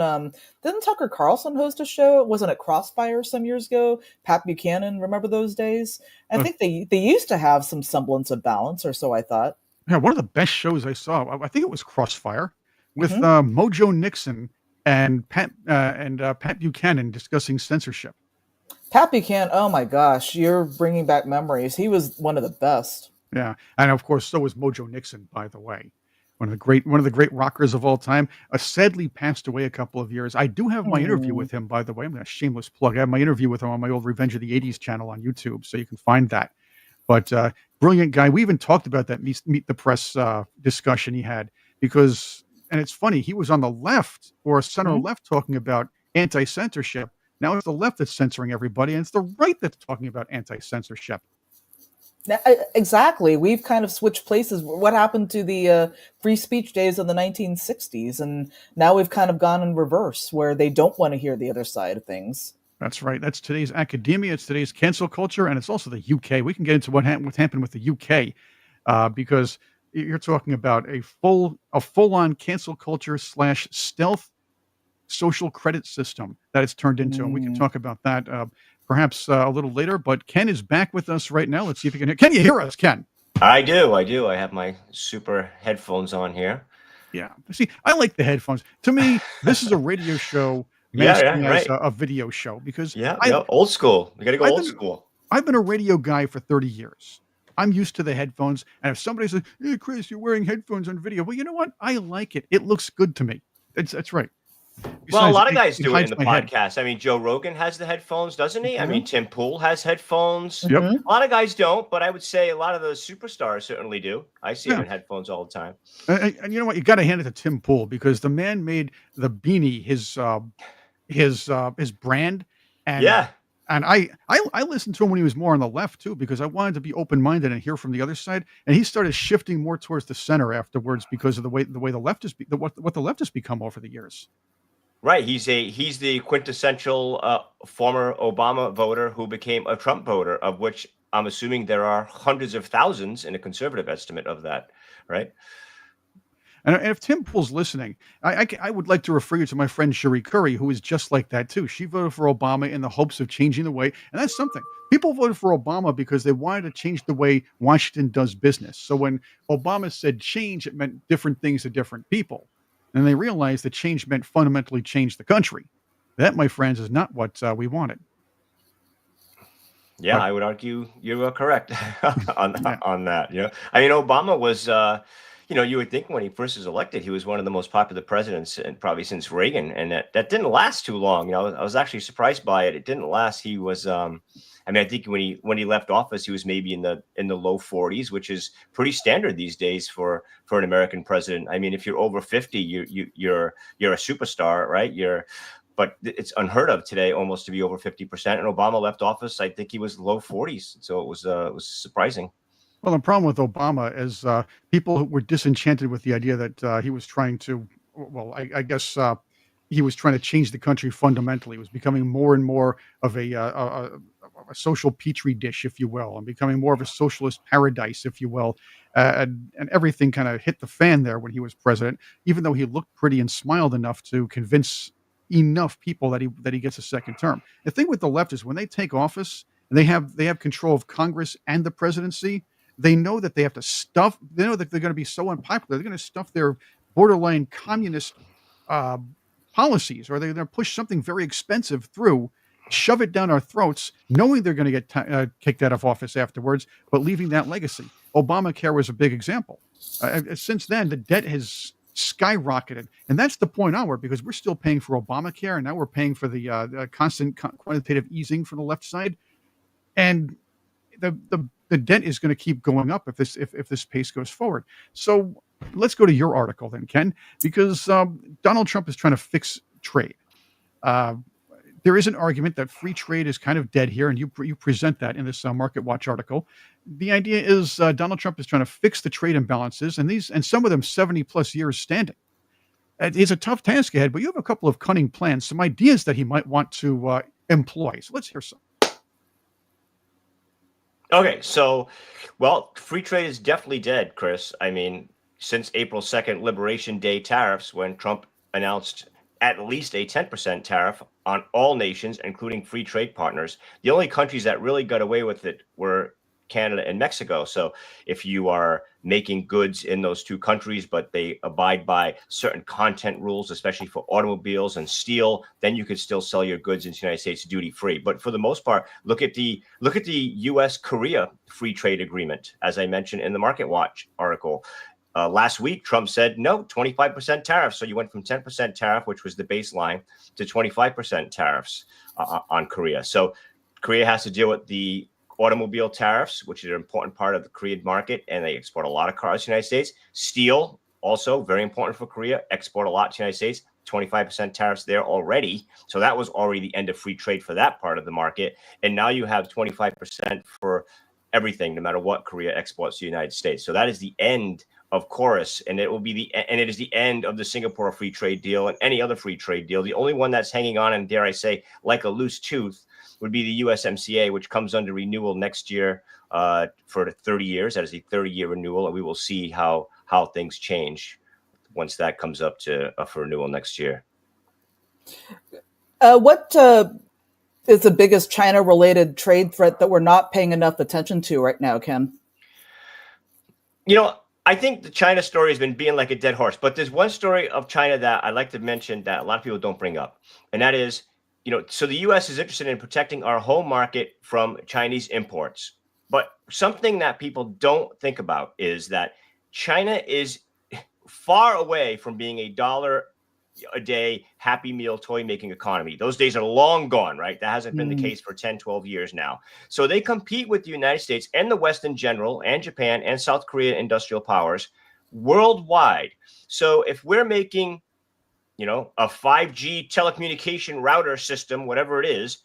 didn't Tucker Carlson host a show? Wasn't it Crossfire some years ago? Pat Buchanan, remember those days? I Uh, think they used to have some semblance of balance, or so I thought. yeah, one of the best shows I saw. I think it was Crossfire with Hmm. Mojo Nixon and Pat Buchanan discussing censorship. Pat Buchanan, oh my gosh, you're bringing back memories. He was one of the best. Yeah, and of course, so was Mojo Nixon, by the way. One of the great rockers of all time. Sadly passed away a couple of years. I do have my interview Hmm. with him, by the way. I'm a shameless plug. I have my interview with him on my old Revenge of the '80s channel on YouTube, so you can find that. But brilliant guy. We even talked about that meet the press discussion he had because, and it's funny, he was on the left or center Hmm. left talking about anti-censorship. Now it's the left that's censoring everybody, and it's the right that's talking about anti-censorship. Exactly. We've kind of switched places. What happened to the free speech days of the 1960s? And now we've kind of gone in reverse, where they don't want to hear the other side of things. That's right. That's today's academia. It's today's cancel culture, and it's also the UK. We can get into what's happened with the UK because you're talking about a full on cancel culture slash stealth social credit system that it's turned into, and we can Mm. talk about that perhaps a little later. But Ken is back with us right now. Let's see if you can. Can you hear us, Ken? I do. I do. I have my super headphones on here. Yeah. See, I like the headphones. To me, this is a radio show Yeah, masking yeah, as right. a video show because Yeah, I yeah. Old school. You got to go I've old been school. I've been a radio guy for 30 years. I'm used to the headphones. And if somebody says, "Hey, Chris, you're wearing headphones on video," well, you know what? I like it. It looks good to me. That's right. Well, a Besides, lot of guys it do it in hides the my head. podcast. I mean, Joe Rogan has the headphones, doesn't he? I Mhm. mean, Tim Pool has headphones. Yep. Mhm. A lot of guys don't, but I would say a lot of those superstars certainly do. I see them Yeah. in headphones all the time. And you know what? You got to hand it to Tim Pool because the man made the beanie his brand, and Yeah. I listened to him when he was more on the left too because I wanted to be open minded and hear from the other side. And he started shifting more towards the center afterwards because of the way the left is what the left has become over the years. Right. He's the quintessential former Obama voter who became a Trump voter, of which I'm assuming there are hundreds of thousands in a conservative estimate of that. Right. And if Tim Pool's listening, I would like to refer you to my friend Cherie Curry, who is just like that too. She voted for Obama in the hopes of changing the way, and that's something. People voted for Obama because they wanted to change the way Washington does business. So when Obama said change, it meant different things to different people. And they realized that change meant fundamentally change the country. That, my friends, is not what we wanted. Yeah, But I would argue you are correct on yeah, on that. Yeah, I mean, Obama was, you would think when he first was elected, he was one of the most popular presidents, and probably since Reagan, and that didn't last too long. I was actually surprised by it. It didn't last. He was, I mean, I think when he left office, he was maybe in the low 40s, which is pretty standard these days for an American president. I mean, if you're over 50, you're a superstar, right? But it's unheard of today almost to be over 50%. And Obama left office, I think he was low 40s. So it was surprising. well, the problem with Obama is people were disenchanted with the idea that he was trying to, well, I guess he was trying to change the country fundamentally. It was becoming more and more of a social petri dish, if you will, and becoming more of a socialist paradise, if you will. And everything kind of hit the fan there when he was president, even though he looked pretty and smiled enough to convince enough people that he gets a second term. The thing with the left is when they take office and they have control of Congress and the presidency, they know that they have to stuff. They know that they're going to be so unpopular. They're going to stuff their borderline communist uh, policies, or they're going to push something very expensive through, shove it down our throats, knowing they're going to get kicked out of office afterwards, but leaving that legacy. Obamacare was a big example. Since then, the debt has skyrocketed, and that's the point onward because we're still paying for Obamacare, and now we're paying for the constant quantitative easing from the left side, and the debt is going to keep going up if this pace goes forward. So let's go to your article then, Ken, because Donald Trump is trying to fix trade. There is an argument that free trade is kind of dead here, and you present that in this Market Watch article. The idea is Donald Trump is trying to fix the trade imbalances, and some of them 70 plus years standing. It's a tough task ahead, but you have a couple of cunning plans, some ideas that he might want to employ. So let's hear some. Okay, so, well, free trade is definitely dead, Chris. I mean, since April 2nd, Liberation Day tariffs, when Trump announced at least a 10% tariff on all nations, including free trade partners, the only countries that really got away with it were Canada and Mexico. So if you are making goods in those two countries, but they abide by certain content rules, especially for automobiles and steel, then you could still sell your goods into the United States duty free. But for the most part, look at the U.S.-Korea free trade agreement, as I mentioned in the Market Watch article. Last week, Trump said, no, 25% tariffs. So you went from 10% tariff, which was the baseline, to 25% tariffs on Korea. So Korea has to deal with the automobile tariffs, which is an important part of the Korean market, and they export a lot of cars to the United States. Steel, also very important for Korea, export a lot to the United States, 25% tariffs there already. So that was already the end of free trade for that part of the market. And now you have 25% for everything, no matter what Korea exports to the United States. So that is the end of chorus, and it is the end of the Singapore free trade deal and any other free trade deal. The only one that's hanging on, and dare I say, like a loose tooth, would be the USMCA, which comes under renewal next year for 30 years. That is a 30-year renewal, and we will see how things change once that comes up for renewal next year. What is the biggest China-related trade threat that we're not paying enough attention to right now, Ken? I think the China story has been being like a dead horse, but there's one story of China that I'd like to mention that a lot of people don't bring up, and that is, so the U.S. is interested in protecting our home market from Chinese imports. But something that people don't think about is that China is far away from being a $1 a day Happy Meal toy making economy. Those days are long gone, right? That hasn't been the case for 10, 12 years now. So they compete with the United States and the West in general, and Japan and South Korea industrial powers worldwide. So if we're making, a 5G telecommunication router system, whatever it is,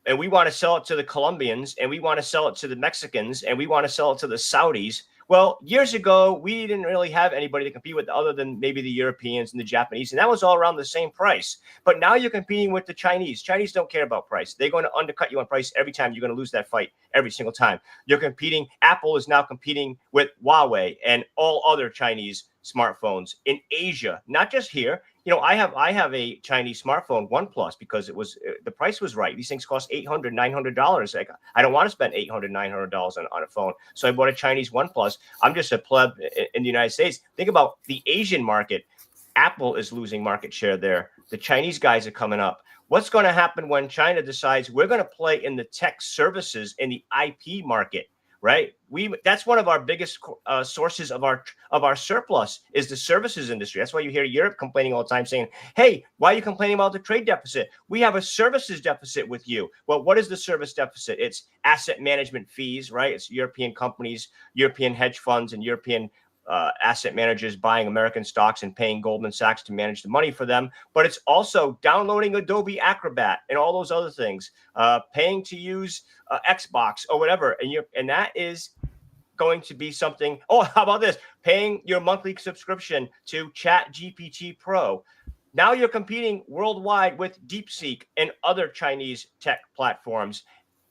and we want to sell it to the Colombians, and we want to sell it to the Mexicans, and we want to sell it to the Saudis. Well, years ago, we didn't really have anybody to compete with other than maybe the Europeans and the Japanese, and that was all around the same price. But now you're competing with the Chinese. Chinese don't care about price. They're going to undercut you on price every time. You're going to lose that fight every single time. You're competing. Apple is now competing with Huawei and all other Chinese smartphones in Asia, not just here. I have a Chinese smartphone, OnePlus, because the price was right. These things cost $800, $900. Like, I don't want to spend $800, $900 on a phone. So I bought a Chinese OnePlus. I'm just a pleb in the United States. Think about the Asian market. Apple is losing market share there. The Chinese guys are coming up. What's going to happen when China decides we're going to play in the tech services in the IP market? Right? That's one of our biggest sources of our surplus is the services industry. That's why you hear Europe complaining all the time, saying, "Hey, why are you complaining about the trade deficit? We have a services deficit with you." Well, what is the service deficit? It's asset management fees, right? It's European companies, European hedge funds, and European asset managers buying American stocks and paying Goldman Sachs to manage the money for them. But it's also downloading Adobe Acrobat and all those other things, paying to use Xbox or whatever. And that is going to be something. Oh, how about this? Paying your monthly subscription to ChatGPT Pro. Now you're competing worldwide with DeepSeek and other Chinese tech platforms.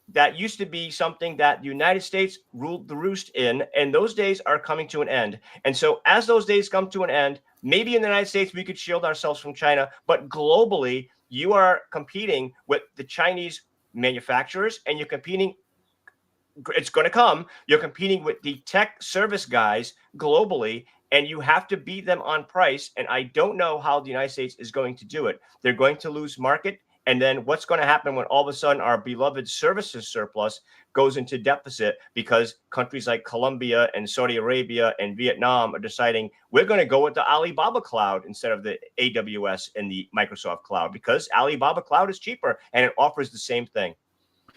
That used to be something that the United States ruled the roost in, and those days are coming to an end. And so as those days come to an end, maybe in the United States, we could shield ourselves from China, but globally, you are competing with the Chinese manufacturers, and you're competing, it's going to come, you're competing with the tech service guys globally, and you have to beat them on price. And I don't know how the United States is going to do it. They're going to lose market. And then what's going to happen when all of a sudden our beloved services surplus goes into deficit because countries like Colombia and Saudi Arabia and Vietnam are deciding we're going to go with the Alibaba cloud instead of the AWS and the Microsoft cloud because Alibaba cloud is cheaper and it offers the same thing.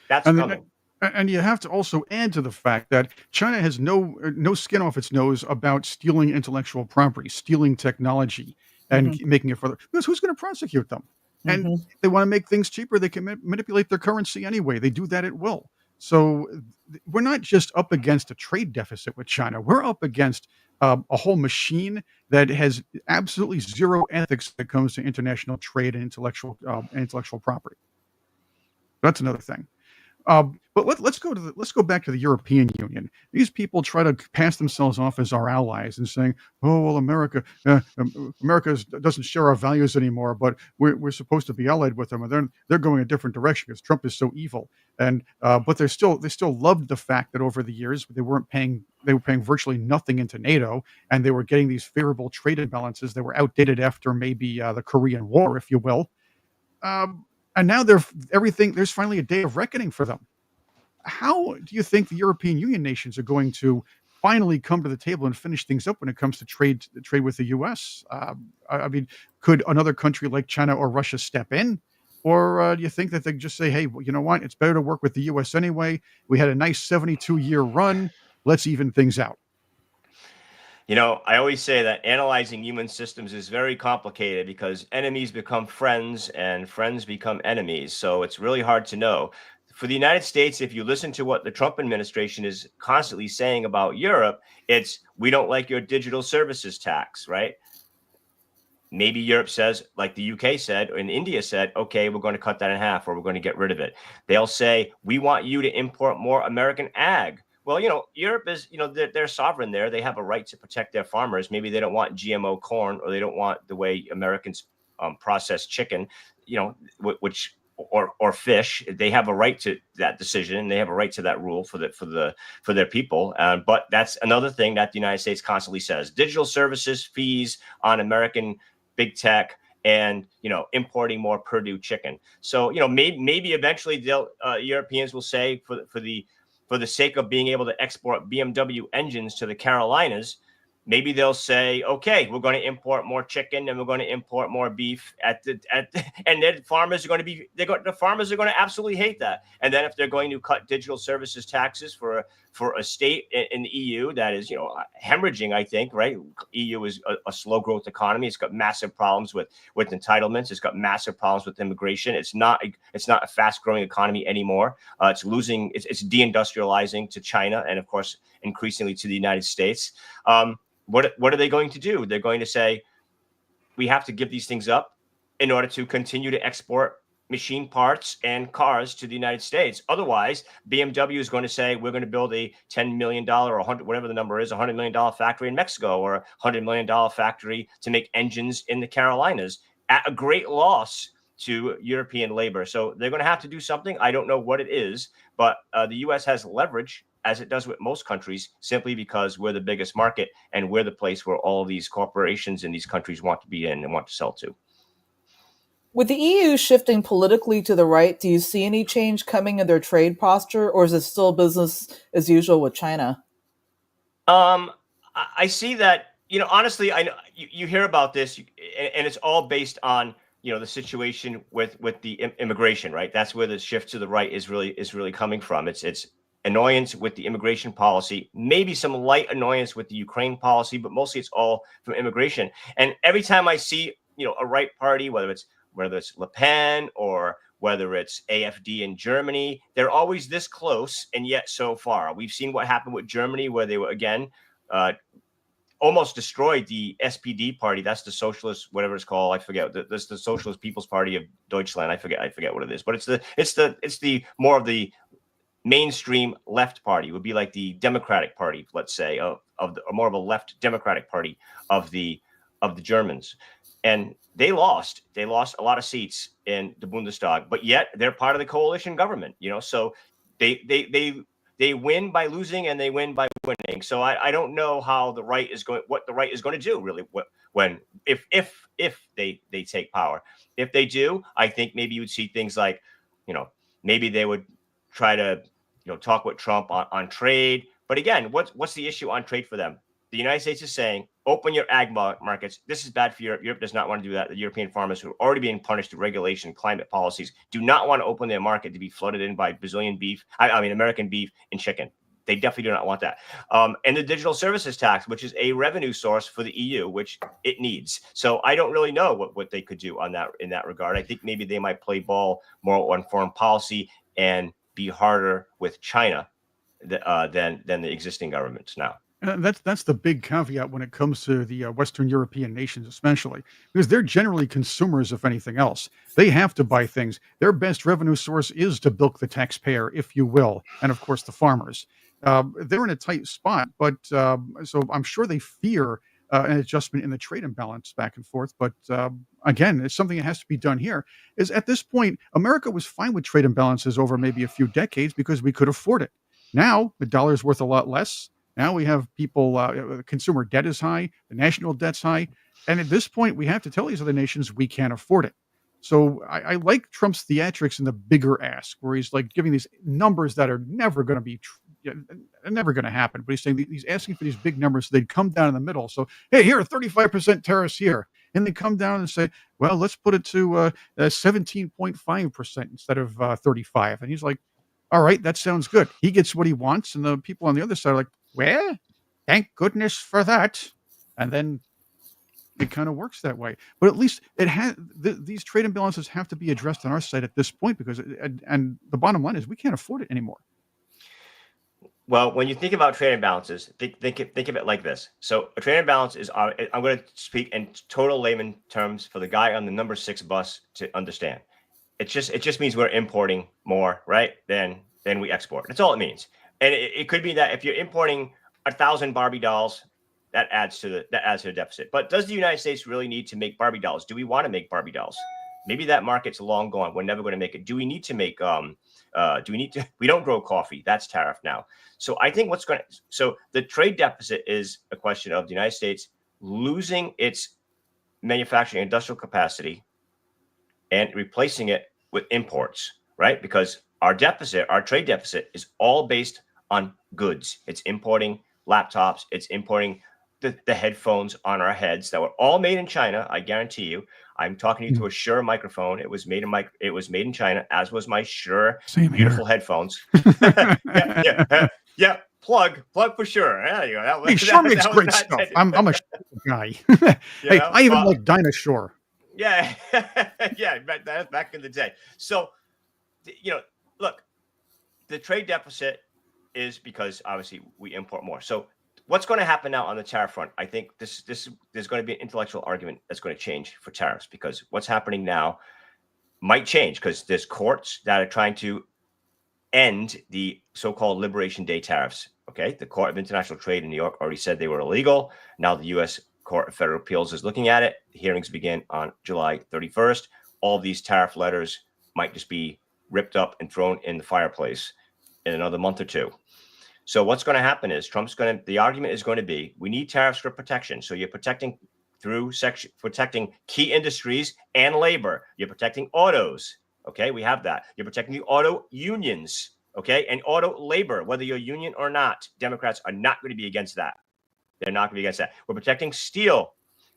That's coming. And you have to also add to the fact that China has no skin off its nose about stealing intellectual property, stealing technology, and Mhm. making it further. Because who's going to prosecute them? And Mhm. if they want to make things cheaper, they can manipulate their currency anyway. They do that at will. So we're not just up against a trade deficit with China. We're up against a whole machine that has absolutely zero ethics when it comes to international trade and intellectual property. That's another thing. But let's go back to the European Union. These people try to pass themselves off as our allies and saying, "Oh well, America doesn't share our values anymore, but we're supposed to be allied with them, and they're going a different direction because Trump is so evil." And but they still loved the fact that over the years they were paying virtually nothing into NATO, and they were getting these favorable trade imbalances that were outdated after maybe the Korean War, if you will. Um, and now there's finally a day of reckoning for them. How do you think the European Union nations are going to finally come to the table and finish things up when it comes to trade with the U.S.? I mean, could another country like China or Russia step in, or do you think that they just say, "Hey, well, you know what? It's better to work with the U.S. anyway. We had a nice 72-year run. Let's even things out." You know, I always say that analyzing human systems is very complicated because enemies become friends and friends become enemies. So it's really hard to know. For the United States, if you listen to what the Trump administration is constantly saying about Europe, it's we don't like your digital services tax, right? Maybe Europe says, like the UK said, and India said, okay, we're going to cut that in half or we're going to get rid of it. They'll say, we want you to import more American ag. Well, you know, Europe is, you know, they're sovereign there. They have a right to protect their farmers. Maybe they don't want GMO corn or they don't want the way Americans process chicken, you know, which or fish. They have a right to that decision and they have a right to that rule for their people. But that's another thing that the United States constantly says: digital services fees on American big tech, and you know, importing more Purdue chicken. So you know, maybe eventually they'll Europeans will say for the sake of being able to export BMW engines to the Carolinas, maybe they'll say, okay, we're going to import more chicken and we're going to import more beef and then farmers are going to be the farmers are going to absolutely hate that. And then if they're going to cut digital services taxes for a state in the EU that is, you know, hemorrhaging, I think, right? EU is a slow growth economy. It's got massive problems with entitlements. It's got massive problems with immigration. It's not a fast growing economy anymore. It's deindustrializing to China and of course increasingly to the United States. What are they going to do? They're going to say, we have to give these things up in order to continue to export machine parts and cars to the United States. Otherwise, BMW is going to say, we're going to build a $10 million or 100, whatever the number is, $100 million factory in Mexico or $100 million factory to make engines in the Carolinas at a great loss to European labor. So they're going to have to do something. I don't know what it is, but the U.S. has leverage, as it does with most countries, simply because we're the biggest market and we're the place where all of these corporations in these countries want to be in and want to sell to. With the EU shifting politically to the right, do you see any change coming in their trade posture, or is it still business as usual with China? I see that, you know, honestly, I know you hear about this and it's all based on, you know, the situation with the immigration, right? That's where the shift to the right is really coming from. It's annoyance with the immigration policy, maybe some light annoyance with the Ukraine policy, but mostly it's all from immigration. And every time I see, you know, a right party, whether it's Le Pen or whether it's AfD in Germany, they're always this close, and yet so far. We've seen what happened with Germany, where they were again almost destroyed the SPD party. That's the socialist, whatever it's called. I forget. That's the Socialist People's Party of Deutschland. I forget what it is. But it's the more of the mainstream left party. It would be like the Democratic Party, let's say, or more of a left Democratic Party of the Germans. And they lost a lot of seats in the Bundestag, but yet they're part of the coalition government, you know, so they win by losing and they win by winning. So I don't know what the right is going to do really if they take power. If they do, I think maybe you would see things like, you know, maybe they would try to, you know, talk with Trump on trade. But again, what's the issue on trade for them? The United States is saying, open your ag markets. This is bad for Europe. Europe does not want to do that. The European farmers who are already being punished through regulation, climate policies, do not want to open their market to be flooded in by Brazilian beef. I mean, American beef and chicken. They definitely do not want that. And the digital services tax, which is a revenue source for the EU, which it needs. So I don't really know what they could do on that in that regard. I think maybe they might play ball more on foreign policy and be harder with China than the existing governments now. And that's the big caveat when it comes to the Western European nations, especially because they're generally consumers, if anything else. They have to buy things. Their best revenue source is to bilk the taxpayer, if you will, and of course the farmers. They're in a tight spot, but so I'm sure they fear an adjustment in the trade imbalance back and forth. But again, it's something that has to be done here. Is at this point, America was fine with trade imbalances over maybe a few decades because we could afford it. Now the dollar is worth a lot less. Now we have people, consumer debt is high, the national debt's high. And at this point, we have to tell these other nations we can't afford it. So I like Trump's theatrics in the bigger ask, where he's like giving these numbers that are never going to be never going to happen. But he's saying he's asking for these big numbers so they'd come down in the middle. So, hey, here are 35% tariffs here. And they come down and say, well, let's put it to 17.5% instead of 35. And he's like, all right, that sounds good. He gets what he wants. And the people on the other side are like, well, thank goodness for that. And then it kind of works that way. But at least it has these trade imbalances have to be addressed on our side at this point because and the bottom line is we can't afford it anymore. Well, when you think about trade imbalances, think of it like this. So a trade imbalance is, I'm going to speak in total layman terms for the guy on the number 6 bus to understand. It just means we're importing more, right, than we export. That's all it means. And it could be that if you're importing 1,000 Barbie dolls, that adds to the deficit. But does the United States really need to make Barbie dolls? Do we want to make Barbie dolls? Maybe that market's long gone. We're never going to make it. Do we need to make we don't grow coffee. That's tariff now. So I think so the trade deficit is a question of the United States losing its manufacturing industrial capacity and replacing it with imports, right? Because our trade deficit is all based on goods. It's importing laptops. It's importing the headphones on our heads that were all made in China. I guarantee you. I'm talking to you to a Shure microphone. It was made in China, as was my Shure beautiful headphones. Yeah. Plug for Shure. There you go. Hey, Shure makes great stuff. I'm a Shure guy. Hey, I even like Dinosaur. Yeah, yeah, back in the day. So, look, the trade deficit is because obviously we import more. So what's going to happen now on the tariff front? I think there's going to be an intellectual argument that's going to change for tariffs because what's happening now might change because there's courts that are trying to end the so-called Liberation Day tariffs. Okay, the Court of International Trade in New York already said they were illegal. Now the U.S. Court of Federal Appeals is looking at it. The hearings begin on July 31st. All of these tariff letters might just be ripped up and thrown in the fireplace in another month or two. So what's going to happen is the argument is going to be, we need tariffs for protection. So you're protecting protecting key industries and labor. You're protecting autos. Okay, we have that. You're protecting the auto unions. Okay, and auto labor, whether you're union or not. Democrats are not going to be against that. They're not going to be against that. We're protecting steel.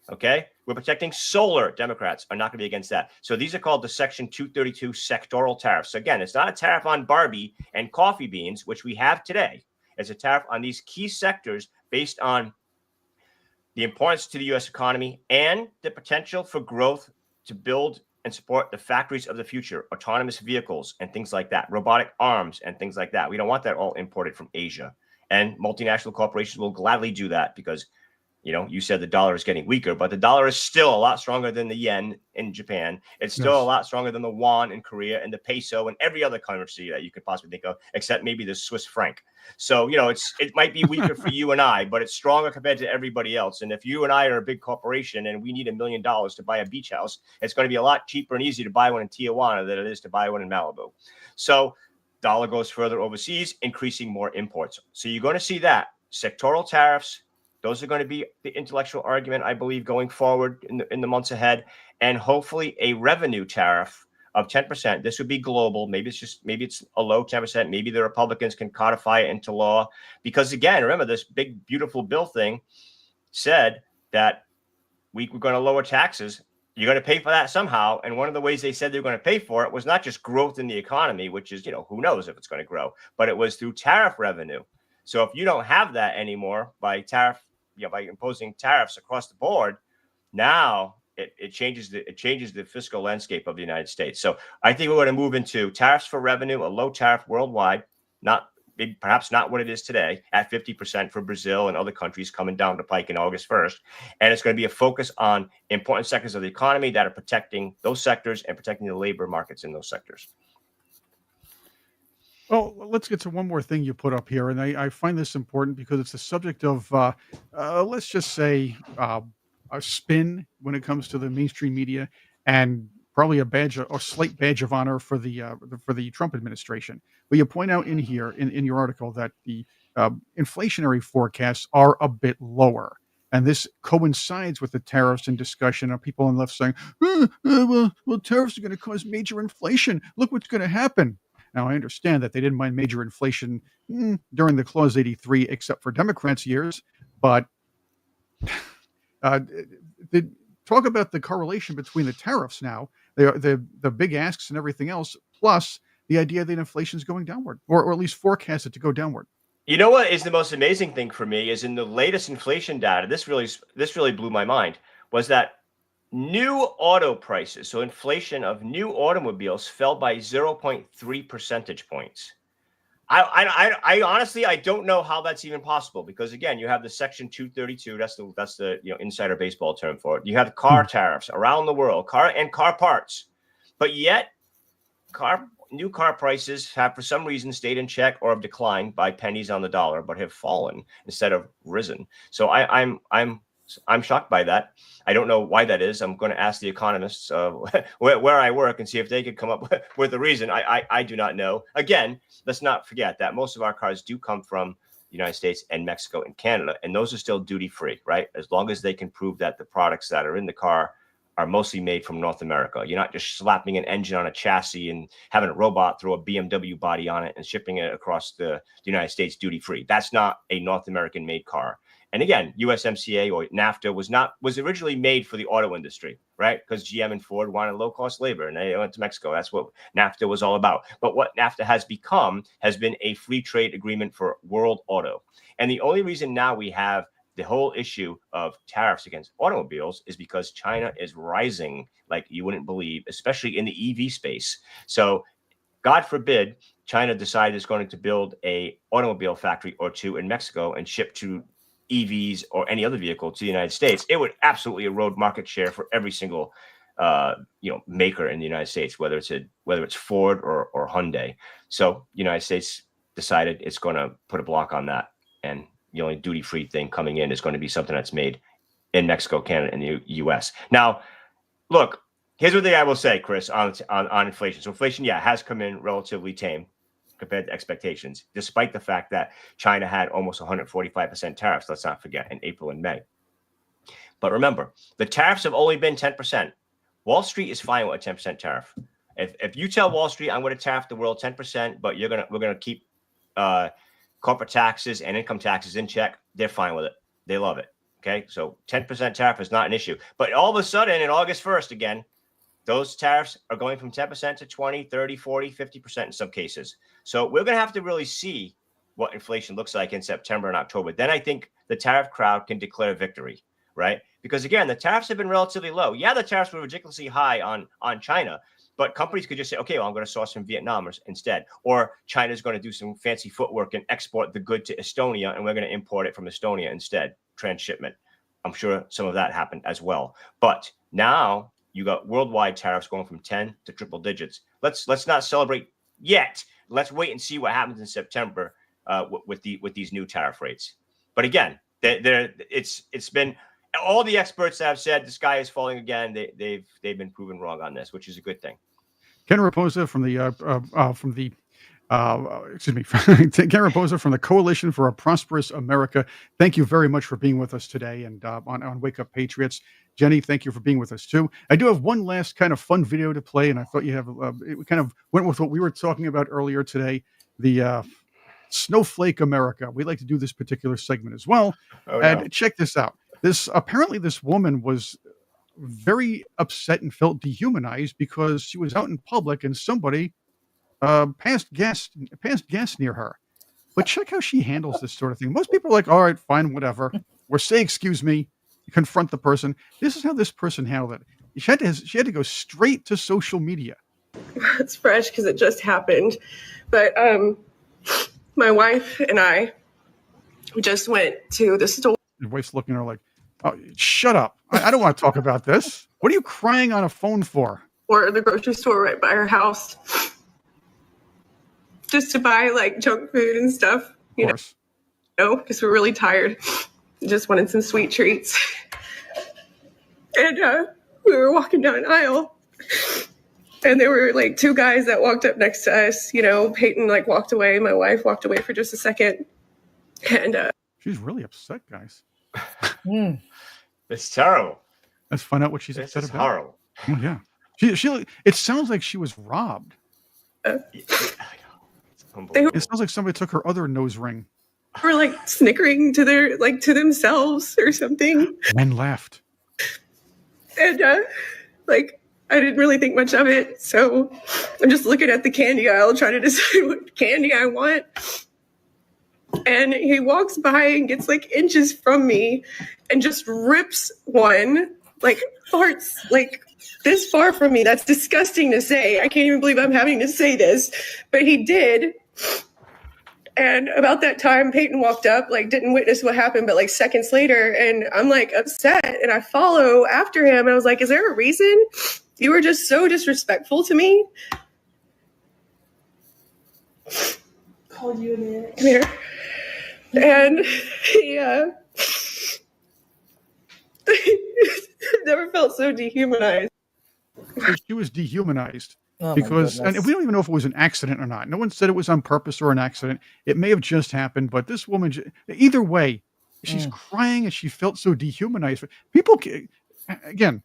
Okay, we're protecting solar. Democrats are not going to be against that. So these are called the Section 232 sectoral tariffs. So again, it's not a tariff on Barbie and coffee beans, which we have today. It's a tariff on these key sectors based on the importance to the U.S. economy and the potential for growth to build and support the factories of the future, autonomous vehicles and things like that, robotic arms and things like that. We don't want that all imported from Asia. And multinational corporations will gladly do that because, you said the dollar is getting weaker, but the dollar is still a lot stronger than the yen in Japan. It's still a lot stronger than the won in Korea and the peso and every other currency that you could possibly think of, except maybe the Swiss franc. So, it might be weaker for you and I, but it's stronger compared to everybody else. And if you and I are a big corporation and we need $1 million to buy a beach house, it's going to be a lot cheaper and easier to buy one in Tijuana than it is to buy one in Malibu. So dollar goes further overseas, increasing more imports. So you're going to see that sectoral tariffs. Those are going to be the intellectual argument, I believe, going forward in the months ahead, and hopefully a revenue tariff of 10%. This would be global. Maybe it's a low 10%. Maybe the Republicans can codify it into law because, again, remember this big, beautiful bill thing said that we're going to lower taxes. You're going to pay for that somehow. And one of the ways they said they're going to pay for it was not just growth in the economy, which is, who knows if it's going to grow, but it was through tariff revenue. So if you don't have that anymore by by imposing tariffs across the board, now it changes the fiscal landscape of the United States. So I think we're going to move into tariffs for revenue, a low tariff worldwide, perhaps not what it is today, at 50% for Brazil and other countries coming down the pike in August 1st. And it's going to be a focus on important sectors of the economy that are protecting those sectors and protecting the labor markets in those sectors. Well, let's get to one more thing you put up here. And I find this important because it's the subject of, let's just say, a spin when it comes to the mainstream media, and probably a slight badge of honor for the Trump administration. But you point out in here in your article that the inflationary forecasts are a bit lower, and this coincides with the tariffs and discussion of people on the left saying, well, tariffs are going to cause major inflation. Look what's going to happen. Now, I understand that they didn't mind major inflation during the Clause 83, except for Democrats' years, but talk about the correlation between the tariffs now, the big asks and everything else, plus the idea that inflation is going downward, or at least forecasted to go downward. You know what is the most amazing thing for me is in the latest inflation data, this really blew my mind, was that new auto prices, so inflation of new automobiles, fell by 0.3 percentage points. I honestly, I don't know how that's even possible, because again, you have the Section 232. That's the insider baseball term for it. You have car tariffs around the world, car parts, but yet new car prices have for some reason stayed in check or have declined by pennies on the dollar, but have fallen instead of risen. So I'm shocked by that. I don't know why that is. I'm going to ask the economists where I work and see if they could come up with a reason. I do not know. Again, let's not forget that most of our cars do come from the United States and Mexico and Canada, and those are still duty free, right? As long as they can prove that the products that are in the car are mostly made from North America. You're not just slapping an engine on a chassis and having a robot throw a BMW body on it and shipping it across the United States duty free. That's not a North American made car. And again, USMCA or NAFTA was originally made for the auto industry, right? Because GM and Ford wanted low-cost labor, and they went to Mexico. That's what NAFTA was all about. But what NAFTA has become has been a free trade agreement for world auto. And the only reason now we have the whole issue of tariffs against automobiles is because China is rising like you wouldn't believe, especially in the EV space. So God forbid China decided it's going to build a automobile factory or two in Mexico and ship to EVs or any other vehicle to the United States. It would absolutely erode market share for every single maker in the United States, whether it's Ford or Hyundai. So the United States decided it's going to put a block on that, and the only duty-free thing coming in is going to be something that's made in Mexico, Canada, and the U.S. Now, look, here's what I will say, Chris, on inflation. So inflation, has come in relatively tame compared to expectations, despite the fact that China had almost 145% tariffs, let's not forget, in April and May. But remember, the tariffs have only been 10%. Wall Street is fine with a 10% tariff. If you tell Wall Street, I'm going to tariff the world 10%, but we're going to keep corporate taxes and income taxes in check, they're fine with it. They love it. Okay, so 10% tariff is not an issue. But all of a sudden, in August 1st, again, those tariffs are going from 10% to 20, 30, 40, 50% in some cases. So we're going to have to really see what inflation looks like in September and October. Then I think the tariff crowd can declare victory, right? Because again, the tariffs have been relatively low. Yeah, the tariffs were ridiculously high on China, but companies could just say, okay, well, I'm going to source from Vietnam instead. Or China's going to do some fancy footwork and export the good to Estonia, and we're going to import it from Estonia instead, transshipment. I'm sure some of that happened as well. But now you got worldwide tariffs going from 10 to triple digits. Let's not celebrate yet. Let's wait and see what happens in September with these new tariff rates. But again, it's been all the experts that have said the sky is falling again. They've been proven wrong on this, which is a good thing. Ken Rapoza from the Ken Rapoza from the Coalition for a Prosperous America. Thank you very much for being with us today and on Wake Up Patriots. Jenny, thank you for being with us too. I do have one last kind of fun video to play, and I thought you have it kind of went with what we were talking about earlier today. The Snowflake America. We like to do this particular segment as well. And check this out. apparently this woman was very upset and felt dehumanized because she was out in public and somebody passed gas near her. But check how she handles this sort of thing. Most people are like, all right, fine, whatever. Or say, excuse me, confront the person. This is how this person handled it. She had to go straight to social media. It's fresh because it just happened. But my wife and I just went to the store. Your wife's looking at her like, oh, shut up. I don't want to talk about this. What are you crying on a phone for? Or the grocery store right by our house. Just to buy like junk food and stuff, you know, because we're really tired. Just wanted some sweet treats. And we were walking down an aisle, and there were like two guys that walked up next to us. You know, Peyton like walked away. My wife walked away for just a second. And she's really upset, guys. It's terrible. Let's find out what she's upset about. Horrible. Oh, yeah. She. It sounds like she was robbed. It sounds like somebody took her other nose ring. Or like snickering to themselves or something. Men laughed. And like I didn't really think much of it, so I'm just looking at the candy aisle trying to decide what candy I want. And he walks by and gets like inches from me and just rips one, like farts like this far from me. That's disgusting to say. I can't even believe I'm having to say this, but he did. And about that time, Peyton walked up, like didn't witness what happened, but like seconds later, and I'm like upset, and I follow after him. I was like, is there a reason? You were just so disrespectful to me. Called you a man. Come here. And he never felt so dehumanized. She was dehumanized. Because, and we don't even know if it was an accident or not. No one said it was on purpose or an accident. It may have just happened, but this woman, either way, she's crying and she felt so dehumanized. People, again,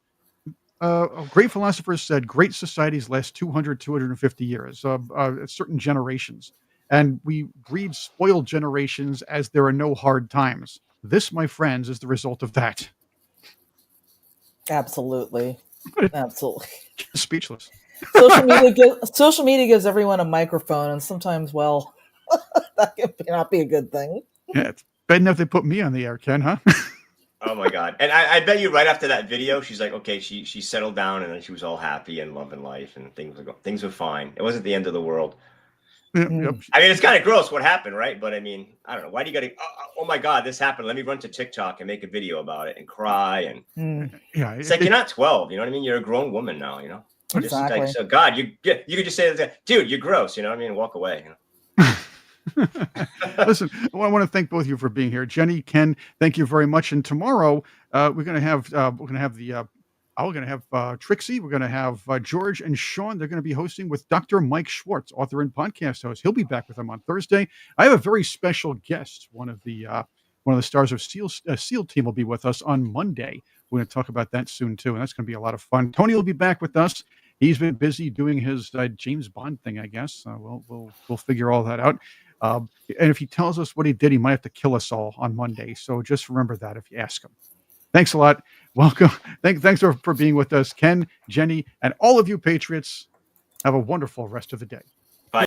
a great philosopher said, great societies last 200, 250 years, certain generations. And we breed spoiled generations as there are no hard times. This, my friends, is the result of that. Absolutely. Absolutely. Speechless. Social media gives everyone a microphone, and sometimes, well, that can not be a good thing. Yeah, it's bad enough they put me on the air, Ken, huh? Oh my God. And I bet you right after that video, she's like, okay, she settled down and then she was all happy and loving life and things were fine. It wasn't the end of the world. Yep. I mean, it's kind of gross what happened, right? But I mean, I don't know. Why do you got to, oh my God, this happened. Let me run to TikTok and make a video about it and cry. And yeah, it's like, you're not 12, you know what I mean? You're a grown woman now, you know? Exactly. Just like, so God, you could just say, dude, you're gross, you know what I mean? Walk away, you know? Listen, I want to thank both of you for being here. Jenny, Ken, thank you very much. And tomorrow we're going to have Trixie. We're going to have George and Sean. They're going to be hosting with Dr. Mike Schwartz, author and podcast host. He'll be back with them on Thursday. I have a very special guest. One of the stars of SEAL Team will be with us on Monday. We're going to talk about that soon too, and that's going to be a lot of fun. Tony will be back with us. He's been busy doing his James Bond thing, I guess. We'll figure all that out. And if he tells us what he did, he might have to kill us all on Monday. So just remember that if you ask him. Thanks a lot. Welcome. Thanks for being with us, Ken, Jenny, and all of you Patriots. Have a wonderful rest of the day.